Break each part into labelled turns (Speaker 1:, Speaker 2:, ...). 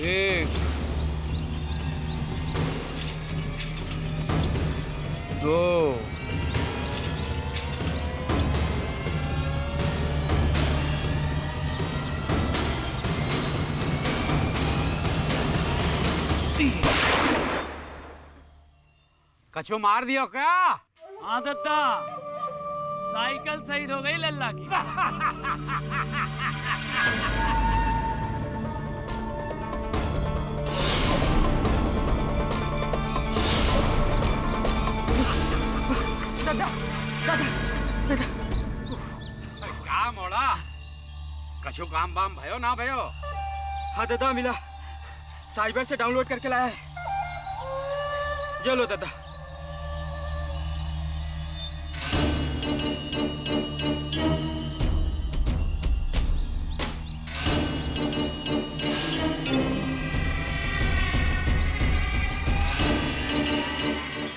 Speaker 1: 1 2 3। कछू मार दियो क्या?
Speaker 2: हाँ दत्ता, साइकिल शहीद हो गई लल्ला की।
Speaker 1: दादा, दादा, दादा। क्या मोड़ा? कछु काम बाम भयो ना भयो?
Speaker 3: हाँ दादा, मिला। साइबर से डाउनलोड करके लाया है। चलो दादा।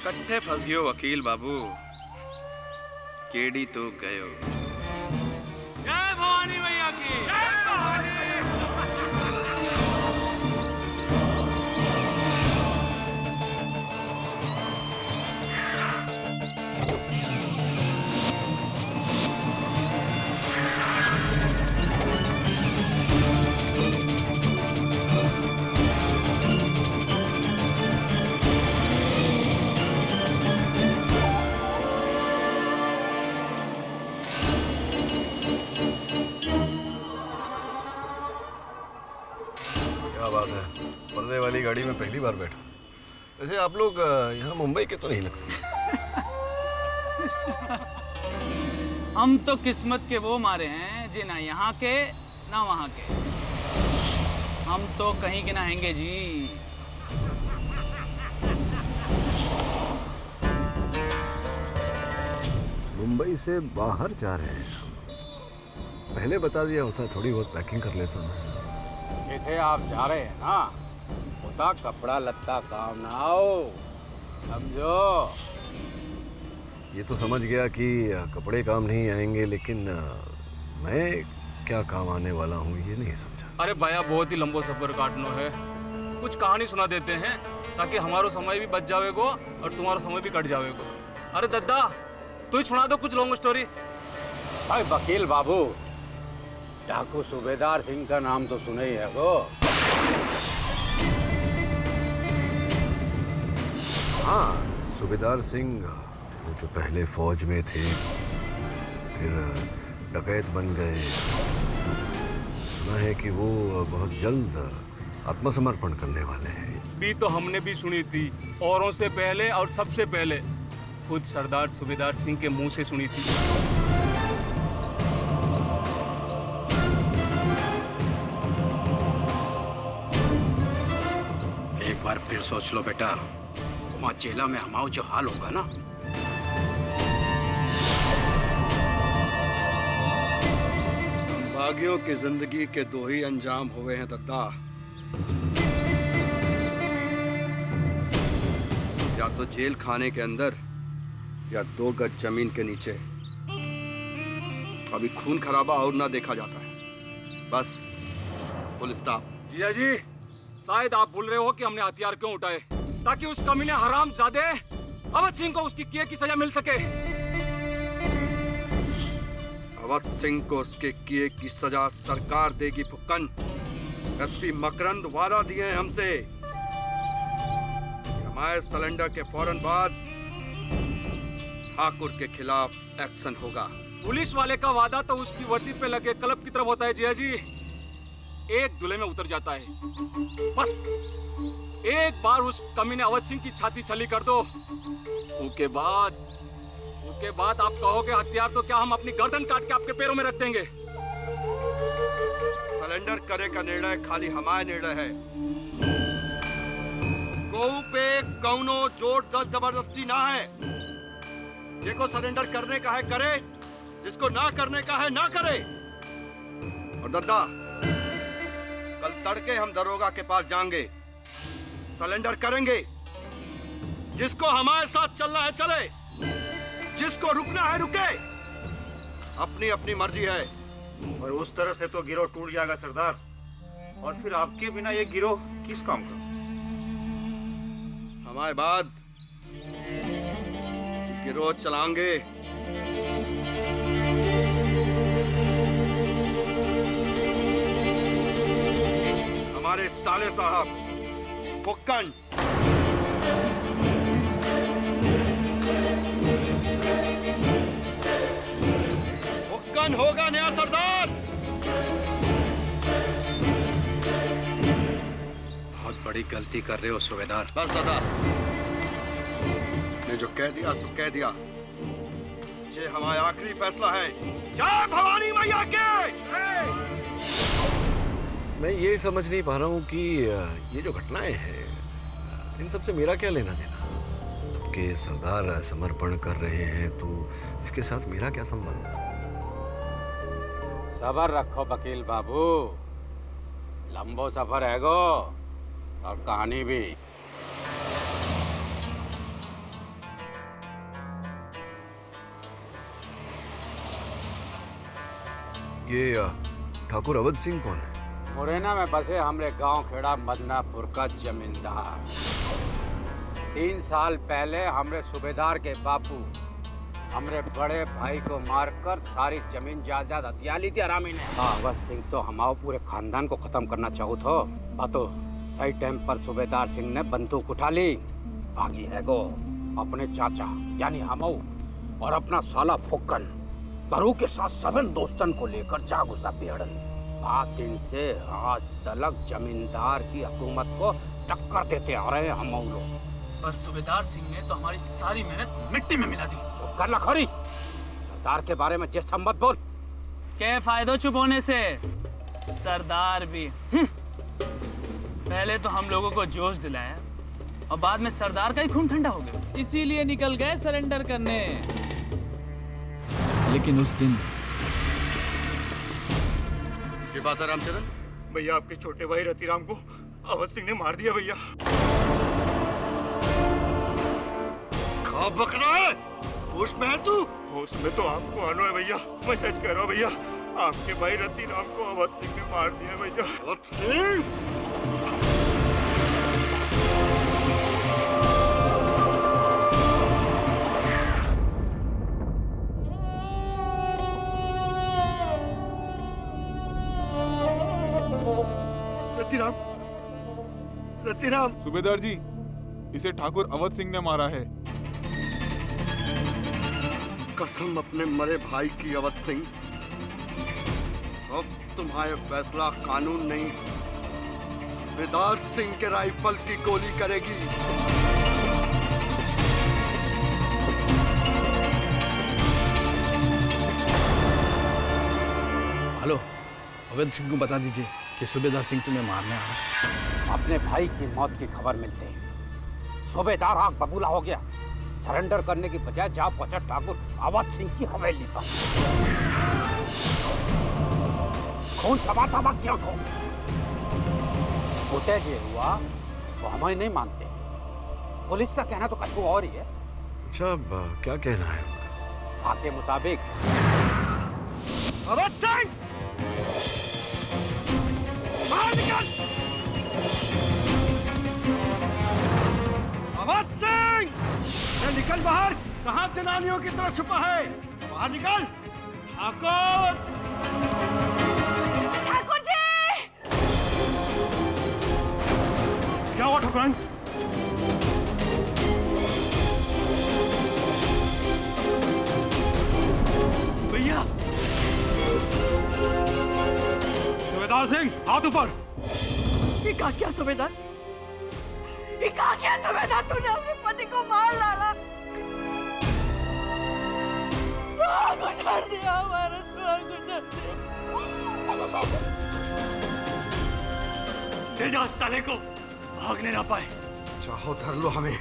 Speaker 4: कट्ठे फंस गयो वकील बाबू, केडी तो गयो।
Speaker 2: जय भवानी भैया की। जय भवानी।
Speaker 5: पर्दे वाली गाड़ी में पहली बार बैठा। वैसे आप लोग यहाँ मुंबई के तो नहीं लगते।
Speaker 2: हम तो किस्मत के वो मारे हैं जी, ना यहाँ के ना वहाँ के। हम तो कहीं के ना हैंगे जी।
Speaker 5: मुंबई से बाहर जा रहे हैं। पहले बता दिया होता, थोड़ी बहुत पैकिंग कर लेता मैं।
Speaker 1: जिथे आप जा रहे हैं ना, उता कपड़ा लत्ता काम ना आओ, समझो।
Speaker 5: ये तो समझ गया कि कपड़े काम नहीं आएंगे, लेकिन मैं क्या काम आने वाला हूँ ये नहीं समझा।
Speaker 2: अरे भैया, बहुत ही लंबो सफर काटना है। कुछ कहानी सुना देते हैं ताकि हमारो समय भी बच जावेगो और तुम्हारा समय भी कट जावेगो। अरे दद्दा, तू ही सुना दो कुछ लॉन्ग स्टोरी।
Speaker 1: भाई वकील बाबू, डाकू सूबेदार सिंह का नाम तो सुना ही है वो।
Speaker 5: हाँ, सूबेदार सिंह, वो जो पहले फौज में थे, फिर डकैत बन गए। सुना है कि वो बहुत जल्द आत्मसमर्पण करने वाले हैं।
Speaker 2: भी तो हमने भी सुनी थी, औरों से पहले और सबसे पहले खुद सरदार सूबेदार सिंह के मुंह से सुनी थी।
Speaker 1: एक बार फिर सोच लो बेटा, वहाँ जेला में हमारा जो हाल होगा ना।
Speaker 6: बागियों की जिंदगी के दो ही अंजाम हुए हैं दद्दा, या तो जेल खाने के अंदर या 2 गज जमीन के नीचे। अभी खून खराबा और ना देखा जाता है। बस फुल स्टॉप।
Speaker 2: जिया जी, शायद आप भूल रहे हो कि हमने हथियार क्यों उठाए, ताकि उस कमीने हरामजादे अवध सिंह को उसकी किए की सजा मिल सके।
Speaker 6: अवध सिंह को उसके किए की सजा सरकार देगी फुक्कन। एसपी मकरंद वादा दिए हैं हमसे, हमारे सिलेंडर के फौरन बाद ठाकुर के खिलाफ एक्शन होगा।
Speaker 2: पुलिस वाले का वादा तो उसकी वर्दी पे लगे कलप की तरफ होता है जिया जी। एक दुले में उतर जाता है। बस एक बार उस कमीने अवध सिंह की छाती छली कर दो, उसके बाद आप कहोगे हथियार तो क्या, हम अपनी गर्दन काट के आपके पैरों में रख देंगे।
Speaker 6: सरेंडर करे का निर्णय खाली हमारा निर्णय है। गऊ पे कौनो जोर जबरदस्ती ना है। जिसको सरेंडर करने का है करे, जिसको ना करने का है ना करे। और दद्दा, कल तड़के हम दरोगा के पास जाएंगे, सरेंडर करेंगे। जिसको हमारे साथ चलना है चले, जिसको रुकना है रुके। अपनी अपनी मर्जी है।
Speaker 7: और उस तरह से तो गिरोह टूट जाएगा सरदार, और फिर आपके बिना ये गिरोह किस काम का?
Speaker 6: हमारे बाद गिरोह चलाएंगे। हमारे साले साहब फुक्कन। फुक्कन होगा नया सरदार।
Speaker 5: बहुत बड़ी गलती कर रहे हो सूबेदार।
Speaker 6: बस दादा, ने जो कह दिया सो कह दिया। ये हमारा आखिरी फैसला है। जय भवानी मैया के।
Speaker 5: मैं ये समझ नहीं पा रहा हूँ कि ये जो घटनाएं हैं इन सब से मेरा क्या लेना देना। आपके सरदार समर्पण कर रहे हैं तो इसके साथ मेरा क्या संबंध?
Speaker 1: सबर रखो वकील बाबू, लंबो सफर है गो और कहानी भी।
Speaker 5: ये ठाकुर अवध सिंह कौन है?
Speaker 1: मुरैना में बसे हमरे गांव खेड़ा मदनापुर का जमींदार। 3 साल पहले हमरे सूबेदार के बापू हमरे बड़े भाई को मारकर सारी जमीन जायदाद हथिया ली थी हरामी ने। अवध सिंह तो हमारे पूरे खानदान को खत्म करना चाहू थो। बातो सही टाइम पर सूबेदार सिंह ने बंदूक उठा ली। भागी है गो अपने चाचा यानी हमऊ और अपना साला फुक्कन करू के साथ सबन दोस्तन को लेकर जा घुसा पेड़न। 5 दिन से आज तलक जमींदार की हुकूमत को टक्कर देते आ रहे हैं हमऊ लोग।
Speaker 2: पर सूबेदार सिंह ने तो हमारी सारी मेहनत मिट्टी में मिला दी।
Speaker 1: चुप कर लखोरी, सरदार के बारे में जैसा मत बोल।
Speaker 2: क्या फायदा चुप होने से? सरदार भी पहले तो हम लोगों को जोश दिलाया और बाद में सरदार का ही खून ठंडा हो गया, इसीलिए निकल गए सरेंडर करने। लेकिन उस दिन
Speaker 6: ये बात है रामचंद्र?
Speaker 7: भैया आपके छोटे भाई रतिराम को अवध सिंह ने मार दिया भैया।
Speaker 6: कहाँ बक रहा है? होश में है तू?
Speaker 7: होश में तो आपको आना है भैया, मैं सच कह रहा हूँ भैया। आपके भाई रतिराम को अवध सिंह ने मार दिया भैया।
Speaker 6: अवध सिंह? रतिराम, रतिराम।
Speaker 8: सूबेदार जी, इसे ठाकुर अवध सिंह ने मारा है।
Speaker 6: कसम अपने मरे भाई की अवध सिंह, अब तुम्हारे फैसला कानून नहीं, सूबेदार सिंह के राइफल की गोली करेगी।
Speaker 9: हेलो, अवध सिंह को बता दीजिए कि सूबेदार सिंह तुम्हें मारने आ रहा है।
Speaker 1: अपने भाई की मौत की खबर मिलते ही सूबेदार आग बबूला हो गया। सरेंडर करने की बजाय जा पहुंचा ठाकुर अवध सिंह की हवेली पर। खून तबाह किया को होते ये हुआ तो हमें नहीं मानते। पुलिस का कहना तो कछु और ही है।
Speaker 5: अच्छा, अब क्या कहना है उनका?
Speaker 1: आपके मुताबिक
Speaker 6: अवध सिंह बाहर निकल। अवध सिंह, निकल बाहर। कहां जनानियों की तरह छुपा है? बाहर निकल। ठाकुर,
Speaker 10: ठाकुर जी!
Speaker 7: क्या हुआ ठाकुरान?
Speaker 2: भैया!
Speaker 7: सूबेदार सिंह, हाथ ऊपर।
Speaker 10: ये क्या सूबेदार? ये क्या सूबेदार? तूने अपने पति को मार डाला। छोड़ दिया हमारा, छोड़ दिया।
Speaker 7: ले जाओ साले को, भागने ना पाए।
Speaker 6: चाहो धर लो हमें,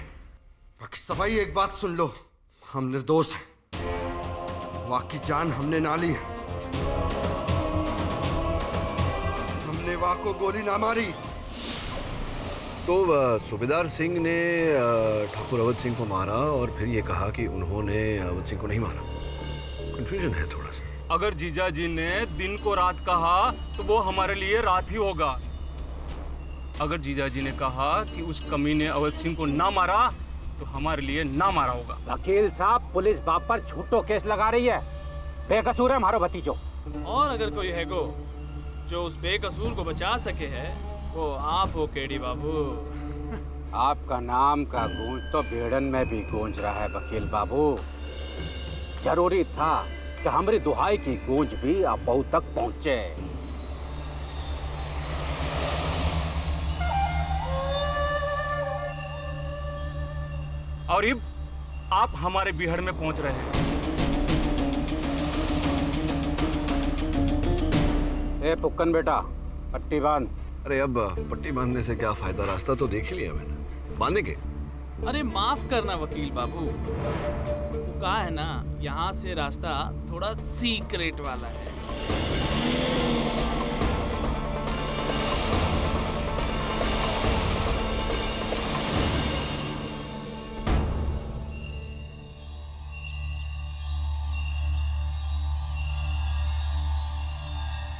Speaker 6: बाकी सफाई एक बात सुन लो, हम निर्दोष हैं। वाकी जान हमने ना ली है। हमने वाह को गोली ना मारी।
Speaker 5: तो सूबेदार सिंह ने ठाकुर अवध सिंह को मारा और फिर ये कहा कि उन्होंने अवध सिंह को नहीं मारा। कंफ्यूजन है थोड़ा सा।
Speaker 2: अगर जीजा जी ने दिन को रात कहा तो वो हमारे लिए रात ही होगा। अगर जीजाजी ने कहा कि उस कमीने अवध सिंह को ना मारा तो हमारे लिए ना मारा होगा।
Speaker 1: वकील साहब, पुलिस बाप पर झूठो केस लगा रही है। बेकसूर है हमारो भतीजो।
Speaker 11: और अगर कोई है को जो उस बेकसूर को बचा सके है वो आप हो केडी बाबू।
Speaker 1: आपका नाम का गूंज तो बेड़न में भी गूंज रहा है वकील बाबू। जरूरी था कि हमारी दुहाई की गूंज भी आपो तक पहुंचे।
Speaker 2: और अब आप हमारे बिहड़ में पहुंच रहे हैं।
Speaker 1: ए पुक्कन बेटा, पट्टी बांध।
Speaker 5: अरे अब पट्टी बांधने से क्या फायदा, रास्ता तो देख ही लिया मैंने, बांधेंगे।
Speaker 11: अरे माफ करना वकील बाबू, वो कहा है ना यहाँ से रास्ता थोड़ा सीक्रेट वाला है।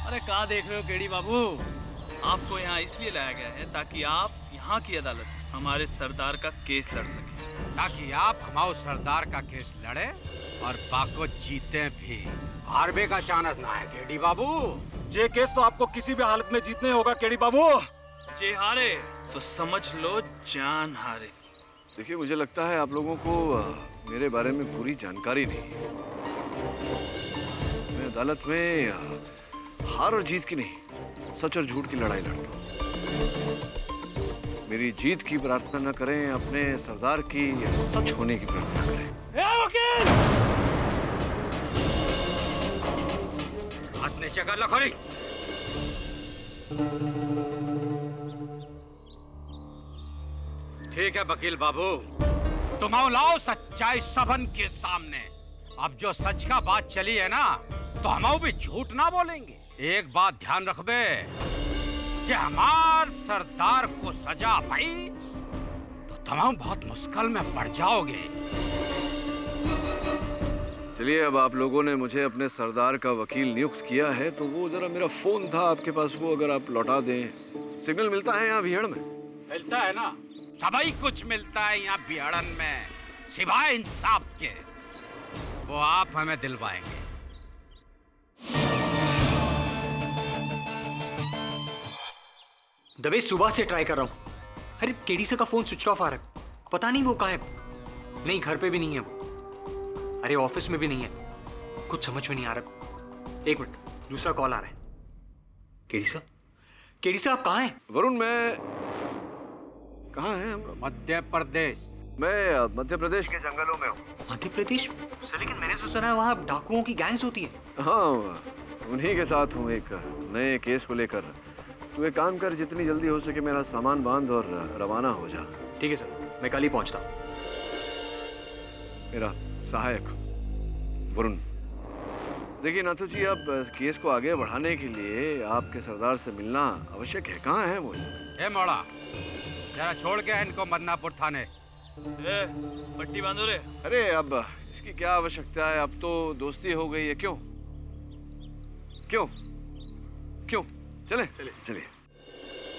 Speaker 11: अरे कहाँ देख रहे हो केडी बाबू, आपको यहाँ इसलिए लाया गया है ताकि आप यहाँ की अदालत में हमारे सरदार का केस लड़ सकें।
Speaker 1: ताकि आप हमारे सरदार का केस लड़े और बाको जीते भी। हारबे का चांस ना है केडी बाबू।
Speaker 2: ये केस तो आपको किसी भी हालत में जीतने होगा केडी बाबू।
Speaker 11: जे हारे तो समझ लो जान हारे।
Speaker 5: देखिए, मुझे लगता है आप लोगों को मेरे बारे में पूरी जानकारी नहीं है। मैं अदालत में हार और जीत की नहीं, सच और झूठ की लड़ाई लड़ता हूँ। मेरी जीत की प्रार्थना न करें, अपने सरदार की सच होने की प्रार्थना करें।
Speaker 11: वकील!
Speaker 1: हाथ नीचे कर लो खोरी। ठीक है वकील बाबू, तुम आओ लाओ सच्चाई सबन के सामने। अब जो सच का बात चली है ना, तो हम भी झूठ ना बोलेंगे। एक बात ध्यान रखबे कि हमार सरदार को सजा पाई तो तमाम बहुत मुश्किल में पड़ जाओगे।
Speaker 5: चलिए, अब आप लोगों ने मुझे अपने सरदार का वकील नियुक्त किया है, तो वो जरा मेरा फोन था आपके पास, वो अगर आप लौटा दें। सिग्नल मिलता है यहाँ बिहड़ में?
Speaker 1: मिलता है ना, सभी कुछ मिलता है यहाँ बिहड़न में, सिवाय इंसाफ के। वो आप हमें दिलवाएंगे।
Speaker 3: दबे सुबह से ट्राई कर रहा हूँ। अरे केडी से का फोन स्विच ऑफ आ रहा है, पता नहीं वो कहाँ है। नहीं, घर पे भी नहीं है वो। अरे ऑफिस में भी नहीं है, कुछ समझ में नहीं आ रहा। एक मिनट, दूसरा कॉल आ रहा है। केडी सर आप कहाँ हैं?
Speaker 5: वरुण, मैं कहाँ हैं हम?
Speaker 1: मध्य प्रदेश।
Speaker 5: मैं मध्य प्रदेश के जंगलों में हूँ।
Speaker 3: मध्य प्रदेश सर? लेकिन मैंने तो सुना है वहाँ डाकुओं की गैंग्स होती है।
Speaker 5: हाँ, उन्हीं के साथ हूँ एक नए केस को लेकर। तू एक काम कर, जितनी जल्दी हो सके मेरा सामान बांध और रवाना हो जा।
Speaker 3: ठीक है सर, मैं कल ही पहुंचता हूँ।
Speaker 5: मेरा सहायक वरुण। देखिए नाथू जी, अब केस को आगे बढ़ाने के लिए आपके सरदार से मिलना आवश्यक है। कहाँ है वो?
Speaker 1: ए मोड़ा, जरा छोड़ के इनको मदनापुर थाने।
Speaker 11: पट्टी बांधो रे।
Speaker 5: अरे अब इसकी क्या आवश्यकता है, अब तो दोस्ती हो गई है। क्यों क्यों क्यों? चले चले चलिए।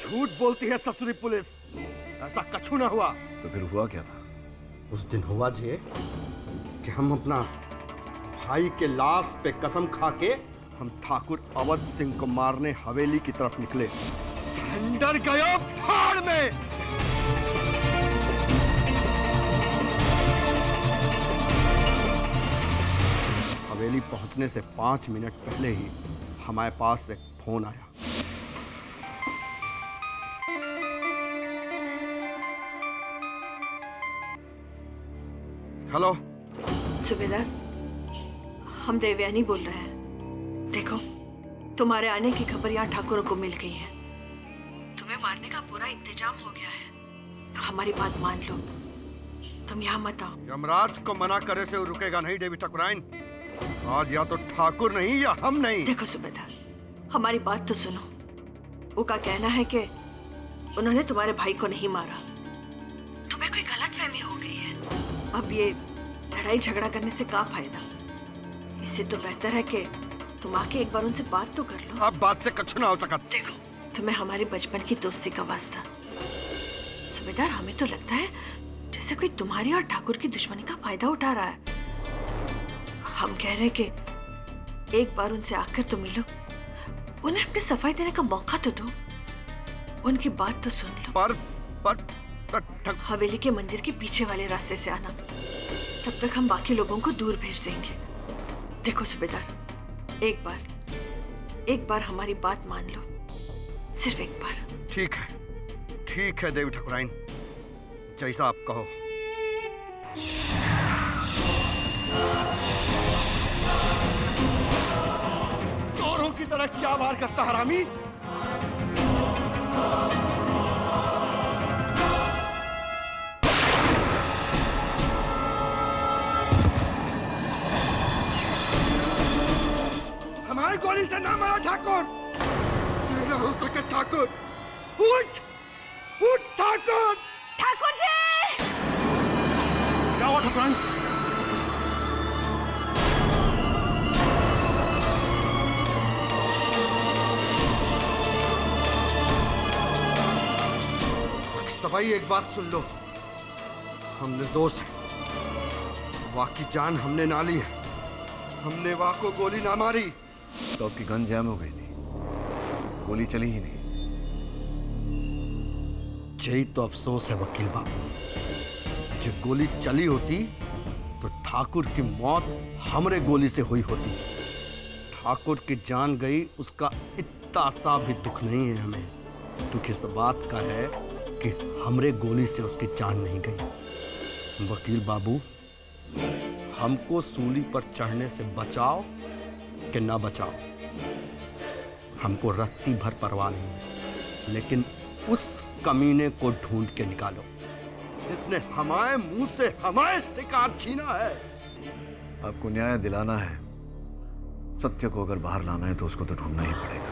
Speaker 6: झूठ बोलती है ससुरी पुलिस, ऐसा कछु ना हुआ।
Speaker 5: तो फिर हुआ क्या था?
Speaker 6: उस दिन हुआ जे कि हम अपना भाई के लाश पे कसम खा के हम ठाकुर अवध सिंह को मारने हवेली की तरफ निकले। अंदर गयो फाड़ में। हवेली पहुंचने से 5 मिनट पहले ही हमारे पास एक फोन आया। हेलो
Speaker 10: सुबेदार, हम देवयानी बोल रहे हैं। देखो, तुम्हारे आने की खबर यहाँ ठाकुरों को मिल गई है। तुम्हें मारने का पूरा इंतजाम हो गया है। हमारी बात मान लो, तुम यहाँ मत आओ।
Speaker 6: यमराज को मना करे से रुकेगा नहीं देवी ठाकुराइन। आज या तो ठाकुर नहीं या हम नहीं।
Speaker 10: देखो सुबेदार, हमारी बात तो सुनो। वो का कहना है कि उन्होंने तुम्हारे भाई को नहीं मारा, तुम्हें कोई गलतफहमी हो गई है। अब ये लड़ाई झगड़ा करने से क्या फायदा? इससे तो बेहतर है कि तुम आके एक बार उनसे बात तो कर लो।
Speaker 6: अब बात से कछु ना हो सका।
Speaker 10: देखो, तुम्हें हमारे बचपन की दोस्ती का वास्ता। सूबेदार, हमें तो लगता है जैसे कोई तुम्हारी और ठाकुर की दुश्मनी का फायदा उठा रहा है। हम कह रहे कि एक बार उनसे आकर तो मिलो, उन्हें अपनी सफाई देने का मौका तो दो, उनकी बात तो सुन लो।
Speaker 6: पर
Speaker 10: हवेली के मंदिर के पीछे वाले रास्ते से आना, तब तक हम बाकी लोगों को दूर भेज देंगे। देखो सूबेदार, एक बार हमारी बात मान लो, सिर्फ एक बार।
Speaker 6: ठीक है देवी ठाकुराइन, जैसा आप कहो। चोरों की तरह क्या वार करता हरामी? हमारी गोली से ना मरा ठाकुर। जिंदा हो सके ठाकुर, उठ ठाकुर।
Speaker 10: ठाकुर जी!
Speaker 6: क्या हुआ ठाकुराइन? सभाई, एक बात सुन लो, हम निर्दोष हैं। वाह की जान हमने ना ली है, हमने वाह को गोली ना मारी।
Speaker 5: तो आपकी गन जैम हो गई थी, गोली चली ही नहीं।
Speaker 6: यही तो अफसोस है वकील बाबू, जो गोली चली होती तो ठाकुर की मौत हमरे गोली से हुई होती। ठाकुर की जान गई, उसका इतना सा भी दुख नहीं है हमें। दुख इस बात का है कि हमरे गोली से उसकी जान नहीं गई। वकील बाबू, हमको सूली पर चढ़ने से बचाओ कि ना बचाओ, हमको रत्ती भर परवाह नहीं है, लेकिन उस कमीने को ढूंढ के निकालो जिसने हमारे मुंह से हमारे शिकार छीना है।
Speaker 5: आपको न्याय दिलाना है, सत्य को अगर बाहर लाना है तो उसको तो ढूंढना ही पड़ेगा।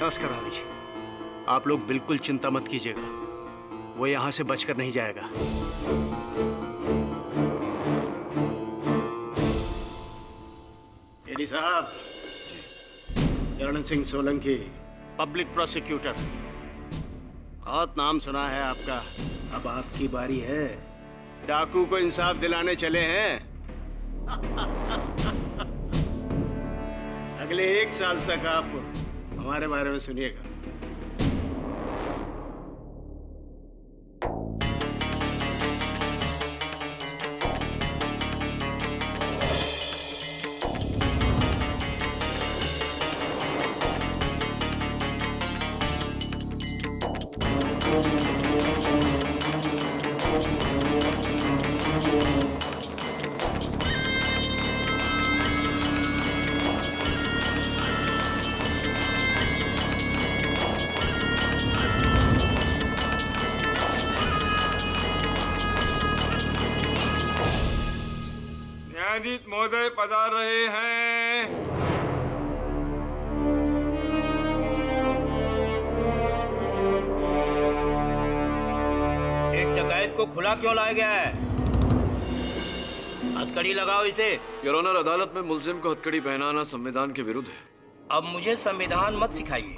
Speaker 12: नमस्कार रानी जी, आप लोग बिल्कुल चिंता मत कीजिएगा, वो यहां से बचकर नहीं जाएगा। एडी साहब, चरण सिंह सोलंकी, पब्लिक प्रोसिक्यूटर, बहुत नाम सुना है आपका। अब आपकी बारी है। डाकू को इंसाफ दिलाने चले हैं। अगले 1 साल तक आप हमारे बारे में सुनिएगा।
Speaker 13: न्यायाधीश महोदय पधार रहे हैं।
Speaker 12: एक डकैत को खुला क्यों लाया गया है? हथकड़ी लगाओ इसे।
Speaker 5: योर ऑनर, अदालत में मुलजिम को हथकड़ी पहनाना संविधान के विरुद्ध है।
Speaker 12: अब मुझे संविधान मत सिखाइए,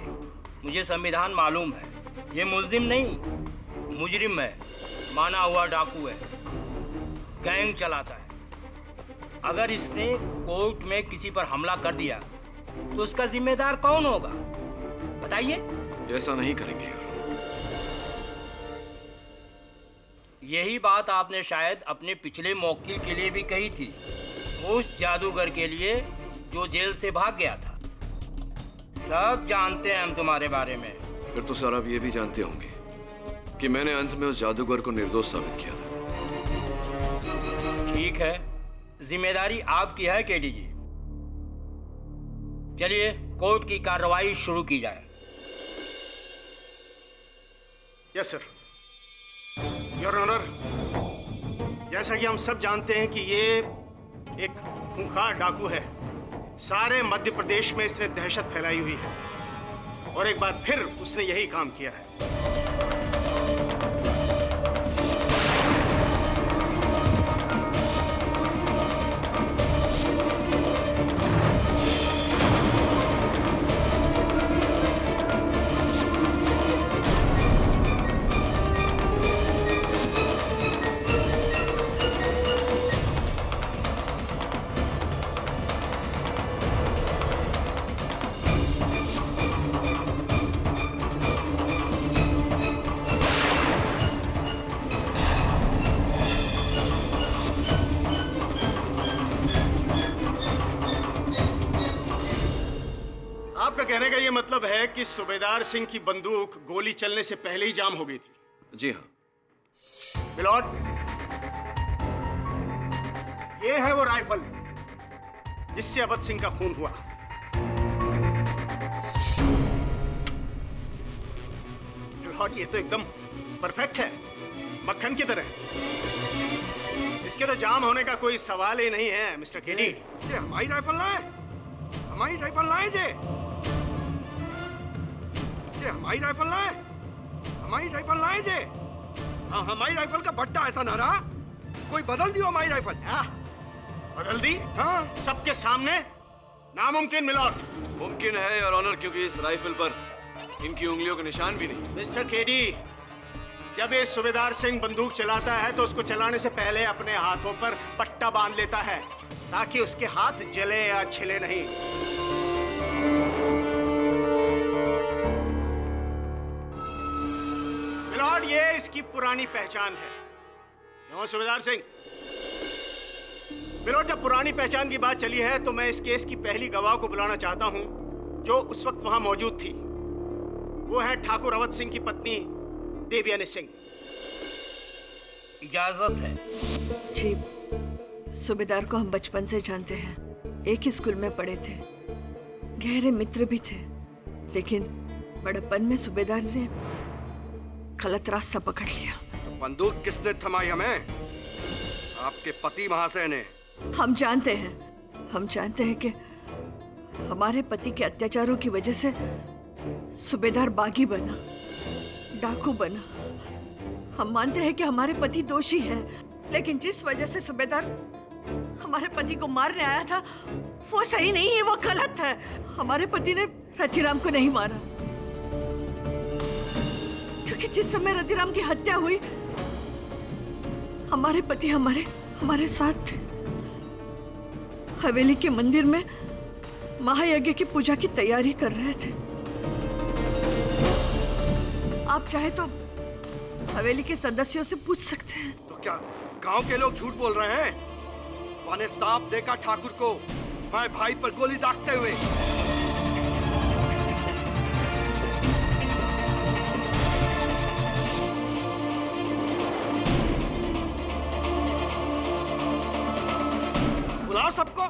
Speaker 12: मुझे संविधान मालूम है। ये मुलजिम नहीं, मुजरिम है, माना हुआ डाकू है, गैंग चलाता है। अगर इसने कोर्ट में किसी पर हमला कर दिया तो उसका जिम्मेदार कौन होगा, बताइए?
Speaker 5: ऐसा नहीं करेंगे।
Speaker 12: यही बात आपने शायद अपने पिछले मौकिल के लिए भी कही थी, उस जादूगर के लिए जो जेल से भाग गया था। सब जानते हैं हम तुम्हारे बारे में।
Speaker 5: फिर तो सर आप ये भी जानते होंगे कि मैंने अंत में उस जादूगर को निर्दोष साबित किया था।
Speaker 12: ठीक है, जिम्मेदारी आपकी है केडी जी। चलिए कोर्ट की कार्रवाई शुरू की जाए। Yes sir. योर ऑनर, जैसा कि हम सब जानते हैं कि ये एक खूंखार डाकू है। सारे मध्य प्रदेश में इसने दहशत फैलाई हुई है और एक बार फिर उसने यही काम किया है।
Speaker 6: मतलब है कि सूबेदार सिंह की बंदूक गोली चलने से पहले ही जाम हो गई थी।
Speaker 4: जी हाँ।
Speaker 6: मिलॉर्ड, ये है वो राइफल जिससे अवध सिंह का खून हुआ। मिलॉर्ड, ये तो एकदम परफेक्ट है, मक्खन की तरह। इसके तो जाम होने का कोई सवाल ही नहीं है मिस्टर केडी।
Speaker 14: जे हमारी राइफल लाए, हमारी राइफल लाए जे हमारी राइफल लाए, हमारी राइफल लाए जे। हाँ, हमारी राइफल का भट्टा ऐसा ना रहा, कोई बदल दियो हमारी राइफल।
Speaker 6: बदल दी?
Speaker 14: हाँ,
Speaker 6: सबके सामने? नामुमकिन मिलॉर्ड।
Speaker 4: मुमकिन है योर ऑनर, क्योंकि इस राइफल पर इनकी उंगलियों के निशान भी नहीं।
Speaker 6: मिस्टर केडी, जब ये सूबेदार सिंह बंदूक चलाता है तो उसको चलाने से पहले अपने हाथों पर पट्टा बांध लेता है ताकि उसके हाथ जले या छिले नहीं। मिलॉर्ड, ये इसकी पुरानी पहचान है। क्यों सूबेदार सिंह? मिलॉर्ड, जब पुरानी पहचान की बात चली है तो मैं इस केस की पहली गवाह को बुलाना चाहता हूं जो उस वक्त वहां मौजूद थी। वो है ठाकुर अवध सिंह की पत्नी देवयानी सिंह।
Speaker 12: इजाजत है।
Speaker 10: जी, सूबेदार को हम बचपन से जानते हैं, एक ही स्कूल में पढ़े थे, गहरे मित्र भी थे, लेकिन बड़प्पन में सूबेदार ने गलत रास्ता पकड़ लिया।
Speaker 14: तो बंदूक किसने थमाई हमें? आपके पति महाशय ने।
Speaker 10: हम जानते हैं कि हमारे पति के अत्याचारों की वजह से सूबेदार बागी बना, डाकू बना। हम मानते हैं कि हमारे पति दोषी है, लेकिन जिस वजह से सूबेदार हमारे पति को मारने आया था वो सही नहीं है, वो गलत है। हमारे पति ने रतिराम को नहीं मारा, क्योंकि जिस समय रतिराम की हत्या हुई हमारे पति हमारे साथ थे। हवेली के मंदिर में महायज्ञ की पूजा की तैयारी कर रहे थे। आप चाहे तो हवेली के सदस्यों से पूछ सकते हैं।
Speaker 14: तो क्या गांव के लोग झूठ बोल रहे हैं? मैंने साफ देखा ठाकुर को मैं भाई पर गोली दागते हुए।
Speaker 6: बुलाओ सबको,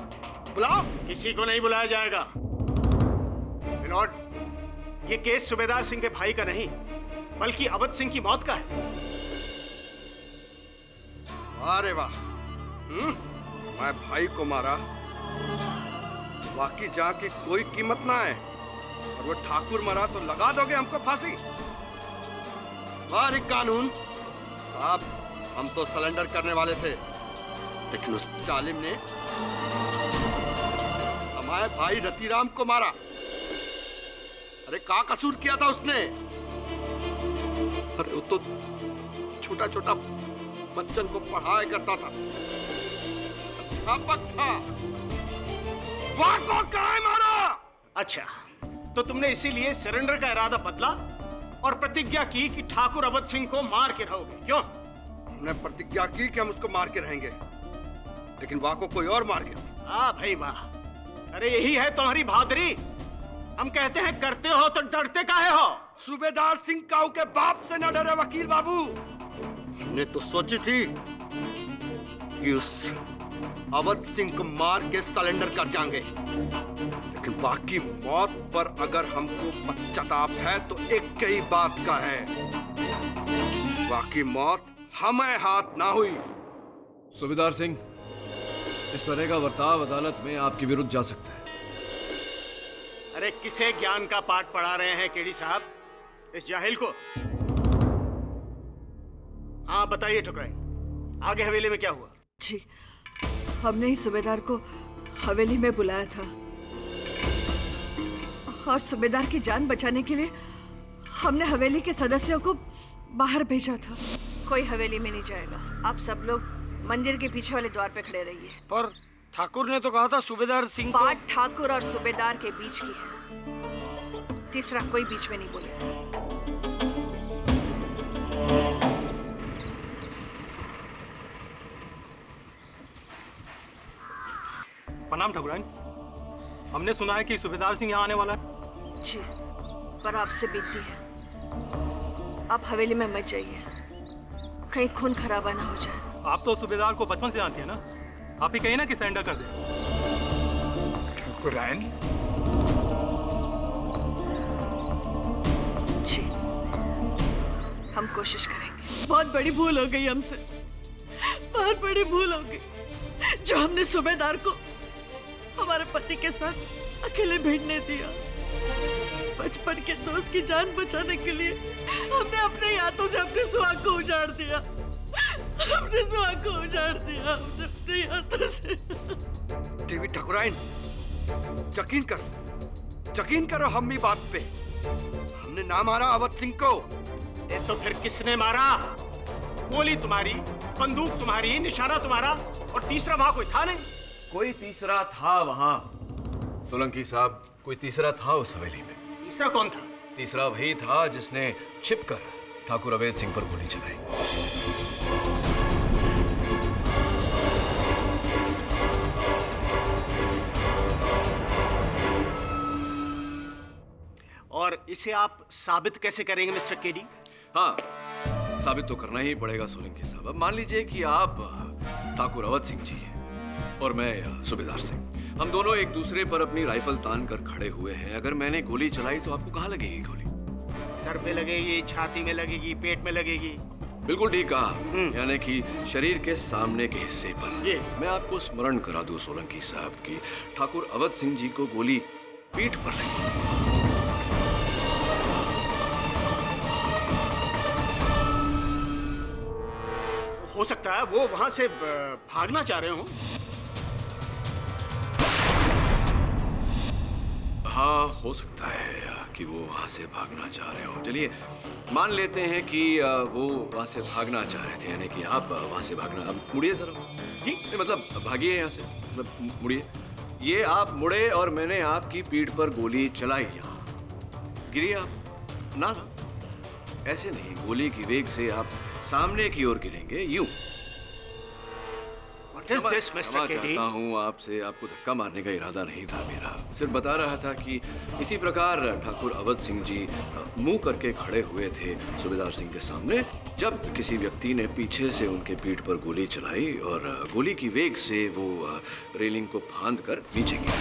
Speaker 6: बुलाओ। किसी को नहीं बुलाया जाएगा। मिलॉर्ड, ये केस सूबेदार सिंह के भाई का नहीं बल्कि अवध सिंह की मौत का है।
Speaker 14: अरे वाह, मैं भाई को मारा, बाकी जहां की कोई कीमत ना है, और वो ठाकुर मरा तो लगा दोगे हमको फांसी? वाह कानून साहब, हम तो सरेंडर करने वाले थे, लेकिन उस जालिम ने हमारे भाई रतिराम को मारा। अरे क्या कसूर किया था उसने? अरे वो तो छोटा छोटा बच्चन को पढ़ाया करता था, अध्यापक था। वाह को काहे मारा?
Speaker 6: अच्छा, तो तुमने इसीलिए सरेंडर का इरादा बदला और प्रतिज्ञा की कि ठाकुर अवध सिंह को मार के रहोगे, क्यों?
Speaker 14: हमने प्रतिज्ञा की कि हम उसको मार के रहेंगे, लेकिन वाह को कोई और मार गया।
Speaker 6: हाँ भाई वाह, अरे यही है तुम्हारी बहादुरी। हम कहते हैं करते हो तो डरते काहे हो?
Speaker 14: सूबेदार सिंह काऊ के बाप से न डरे वकील बाबू। हमने तो सोची थी कि उस अवध सिंह को मार के सरेंडर कर जाएंगे, लेकिन बाकी मौत पर अगर हमको पश्चाताप है तो एक ही बात का है, बाकी मौत हमें हाथ ना हुई।
Speaker 5: सूबेदार सिंह, इस तरह का बर्ताव अदालत में आपके विरुद्ध जा सकता है।
Speaker 6: अरे किसे ज्ञान का पाठ पढ़ा रहे हैं केडी साहब, इस जाहिल को? हाँ बताइए ठुकराई, आगे हवेली में क्या हुआ?
Speaker 10: जी, हमने ही सूबेदार को हवेली में बुलाया था और सूबेदार की जान बचाने के लिए हमने हवेली के सदस्यों को बाहर भेजा था। कोई हवेली में नहीं जाएगा, आप सब लोग मंदिर के पीछे वाले द्वार पे खड़े रहिए।
Speaker 15: पर ठाकुर ने तो कहा था सूबेदार सिंह को...
Speaker 10: बात ठाकुर और सूबेदार के बीच की है, तीसरा कोई बीच में नहीं बोलेगा।
Speaker 16: प्रणाम ठाकुराइन, हमने सुना है कि सूबेदार सिंह यहाँ आने वाला है।
Speaker 10: जी, पर आपसे बीतती है। आप हवेली में मत जाइए, कहीं खून खराबा ना हो जाए।
Speaker 16: आप तो सूबेदार को बचपन से जानती है ना, आप ही कहिए ना कि सरेंडर कर दे।
Speaker 7: ठाकुराइन
Speaker 10: जी, हम कोशिश करेंगे। बहुत बड़ी भूल हो गई हमसे, बहुत बड़ी भूल हो गई जो हमने सूबेदार को हमारे पति के साथ अकेले भेजने दिया। बचपन के दोस्त की जान बचाने के लिए हमने अपने हाथों से अपने सुहाग को उजाड़ दिया, अपने सुहाग को उजाड़ दिया हमने अपने हाथों से।
Speaker 14: देवी ठाकुराइन, यकीन करो हम्मी बात पे। हमने ना मारा अवध सिंह को।
Speaker 17: ये तो फिर किसने मारा? गोली तुम्हारी, बंदूक तुम्हारी, निशाना तुम्हारा, और तीसरा वहां कोई था नहीं।
Speaker 4: कोई तीसरा था वहां। सोलंकी साहब, कोई तीसरा था उस हवेली में।
Speaker 17: तीसरा कौन था?
Speaker 4: तीसरा वही था जिसने छिपकर ठाकुर अवैध सिंह पर गोली चलाई।
Speaker 17: और इसे आप साबित कैसे करेंगे मिस्टर केडी?
Speaker 4: हाँ, साबित तो करना ही पड़ेगा सोलंकी साहब। अब मान लीजिए कि आप ठाकुर अवध सिंह जी हैं और मैं सूबेदार सिंह। हम दोनों एक दूसरे पर अपनी राइफल तान कर खड़े हुए हैं। अगर मैंने गोली चलाई तो आपको कहाँ लगेगी गोली?
Speaker 17: सर पे लगेगी, छाती में लगेगी, पेट में लगेगी।
Speaker 4: बिल्कुल ठीक कहा, यानी कि शरीर के सामने के हिस्से पर। मैं आपको स्मरण करा दूं सोलंकी साहब की ठाकुर अवध सिंह जी को गोली पीठ पर लगी।
Speaker 17: हो सकता है वो वहां से भागना चाह रहे हो।
Speaker 4: हाँ, हो सकता है कि वो वहां से भागना चाह रहे हो। चलिए मान लेते हैं कि वो वहां से भागना चाह रहे थे, यानी कि आप वहां से भागना। अब मुड़िए जरा जी, मतलब भागिए यहाँ से, मतलब मुड़िए। ये आप मुड़े और मैंने आपकी पीठ पर गोली चलाई। यहाँ गिरिए आप। ना ना, ऐसे नहीं, गोली की वेग से आप सामने की ओर गिरेंगे, यूं। क्षमा चाहता हूँ आपसे, आपको धक्का मारने का इरादा नहीं था मेरा। सिर्फ बता रहा था कि इसी प्रकार ठाकुर अवध सिंह जी मुंह करके खड़े हुए थे सूबेदार सिंह के सामने, जब किसी व्यक्ति ने पीछे से उनके पीठ पर गोली चलाई और गोली की वेग से वो रेलिंग को फांद कर नीचे गिरे।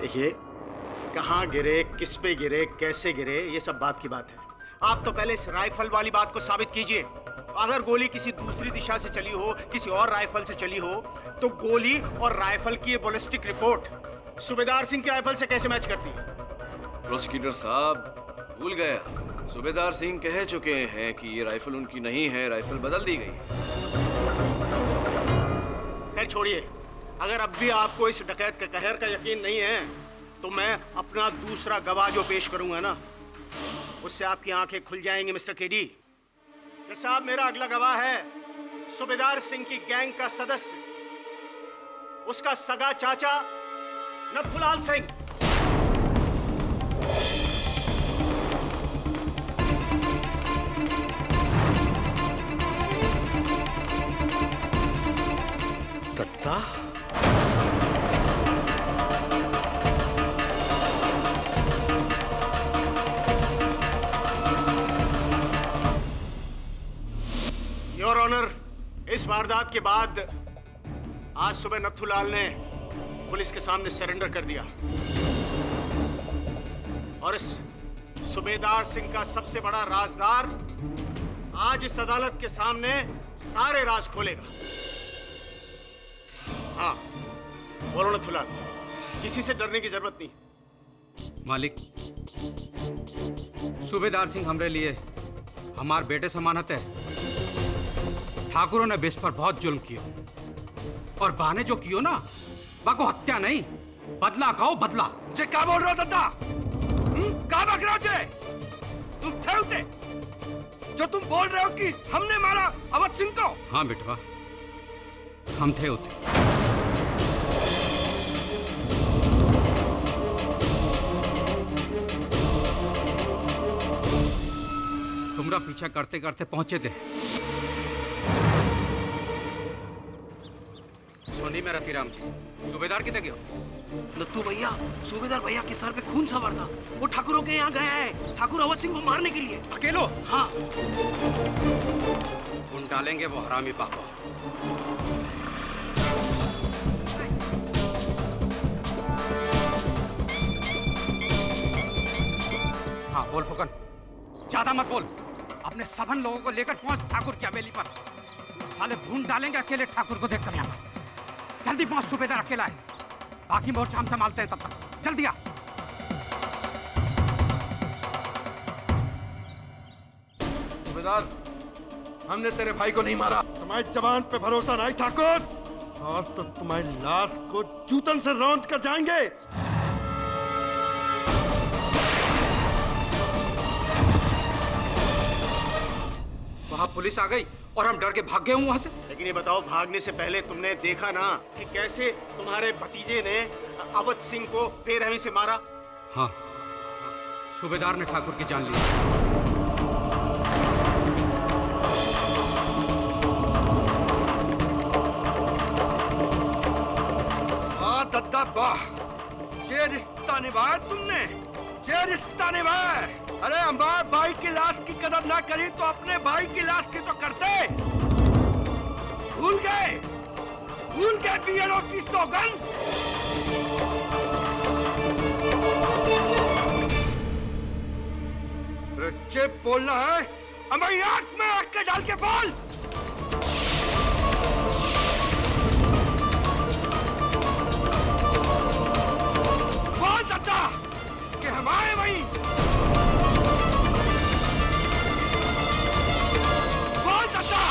Speaker 17: देखिए, कहाँ गिरे, किस पे गिरे, कैसे गिरे, ये सब बात की बात है। आप तो पहले इस राइफल वाली बात को साबित कीजिए। अगर गोली किसी दूसरी दिशा से चली हो, किसी और राइफल से चली हो, तो गोली और राइफल की बैलिस्टिक रिपोर्ट सूबेदार सिंह की राइफल से कैसे मैच करती है?
Speaker 4: प्रोसिक्यूटर साहब, भूल गया। सूबेदार सिंह कह चुके हैं कि ये राइफल उनकी नहीं है, राइफल बदल दी गई।
Speaker 17: खैर छोड़िए, अगर अब भी आपको इस डकैत के कहर का यकीन नहीं है, तो मैं अपना दूसरा गवाह जो पेश करूंगा ना, उससे आपकी आंखें खुल जाएंगी मिस्टर केडी। साहब, मेरा अगला गवाह है सूबेदार सिंह की गैंग का सदस्य, उसका सगा चाचा नथुलाल सिंह।
Speaker 14: दत्ता,
Speaker 17: योर ऑनर, इस वारदात के बाद आज सुबह नथुलाल ने पुलिस के सामने सरेंडर कर दिया और इस सूबेदार सिंह का सबसे बड़ा राजदार आज इस अदालत के सामने सारे राज खोलेगा। हाँ, बोलो नथुलाल, किसी से डरने की जरूरत नहीं।
Speaker 1: मालिक, सूबेदार सिंह हमरे लिए हमारे बेटे समानत है। ठाकुरों ने बेस पर बहुत जुल्म किया और बहाने जो कियो ना, बाको हत्या नहीं, बदला कहो बदला।
Speaker 14: जे क्या बोल रहे हो दत्ता? क्या बक रहे हो जे? तुम थे उते? जो तुम बोल रहे हो कि हमने मारा अवध सिंह को?
Speaker 1: हाँ बेटवा, हम थे उते। तुमरा पीछा करते करते पहुंचे थे। नहीं मेरा तीराम सूबेदार कितने गयो?
Speaker 17: नत्थू भैया, सूबेदार भैया के सर पे खून सवार था। वो ठाकुरों के यहाँ गया है, ठाकुर अवध सिंह को मारने के लिए।
Speaker 1: अकेलो?
Speaker 17: हाँ।
Speaker 1: ढूंढ डालेंगे वो हरामी पापा। हाँ बोल फुकन, ज्यादा मत बोल। अपने सबन लोगों को लेकर पहुंच ठाकुर की हवेली पर। साले ढूंढ डालेंगे अकेले ठाकुर को देखकर यहाँ पर। जल्दी पहुंच, सूबेदार अकेला है। बाकी मोर्चा हम संभालते हैं तब तक। जल्दी आ।
Speaker 6: सूबेदार, हमने तेरे भाई को नहीं मारा। तुम्हारी जवान पे भरोसा नहीं ठाकुर। आज तो तुम्हारी लाश को जूतन से रौंद कर जाएंगे।
Speaker 1: वहां पुलिस आ गई और हम डर के भाग गए वहां से।
Speaker 17: लेकिन ये बताओ, भागने से पहले तुमने देखा ना कि कैसे तुम्हारे भतीजे ने अवध सिंह को बेरहमी से मारा?
Speaker 1: हाँ, सूबेदार ने ठाकुर की जान ली।
Speaker 6: वाह दद्दा वाह, ये रिश्ता निभाया तुमने, ये रिश्ता निभाया। अरे हमारे भाई की लाश की कदर ना करी तो अपने भाई की लाश की तो करते। भूल गए बीएलओ की सौगंध। अरे बोलना है, हमारी आंख में आंख के डाल के बोल। बोल दद्दा कि हमारे वहीं। बोल दद्दा।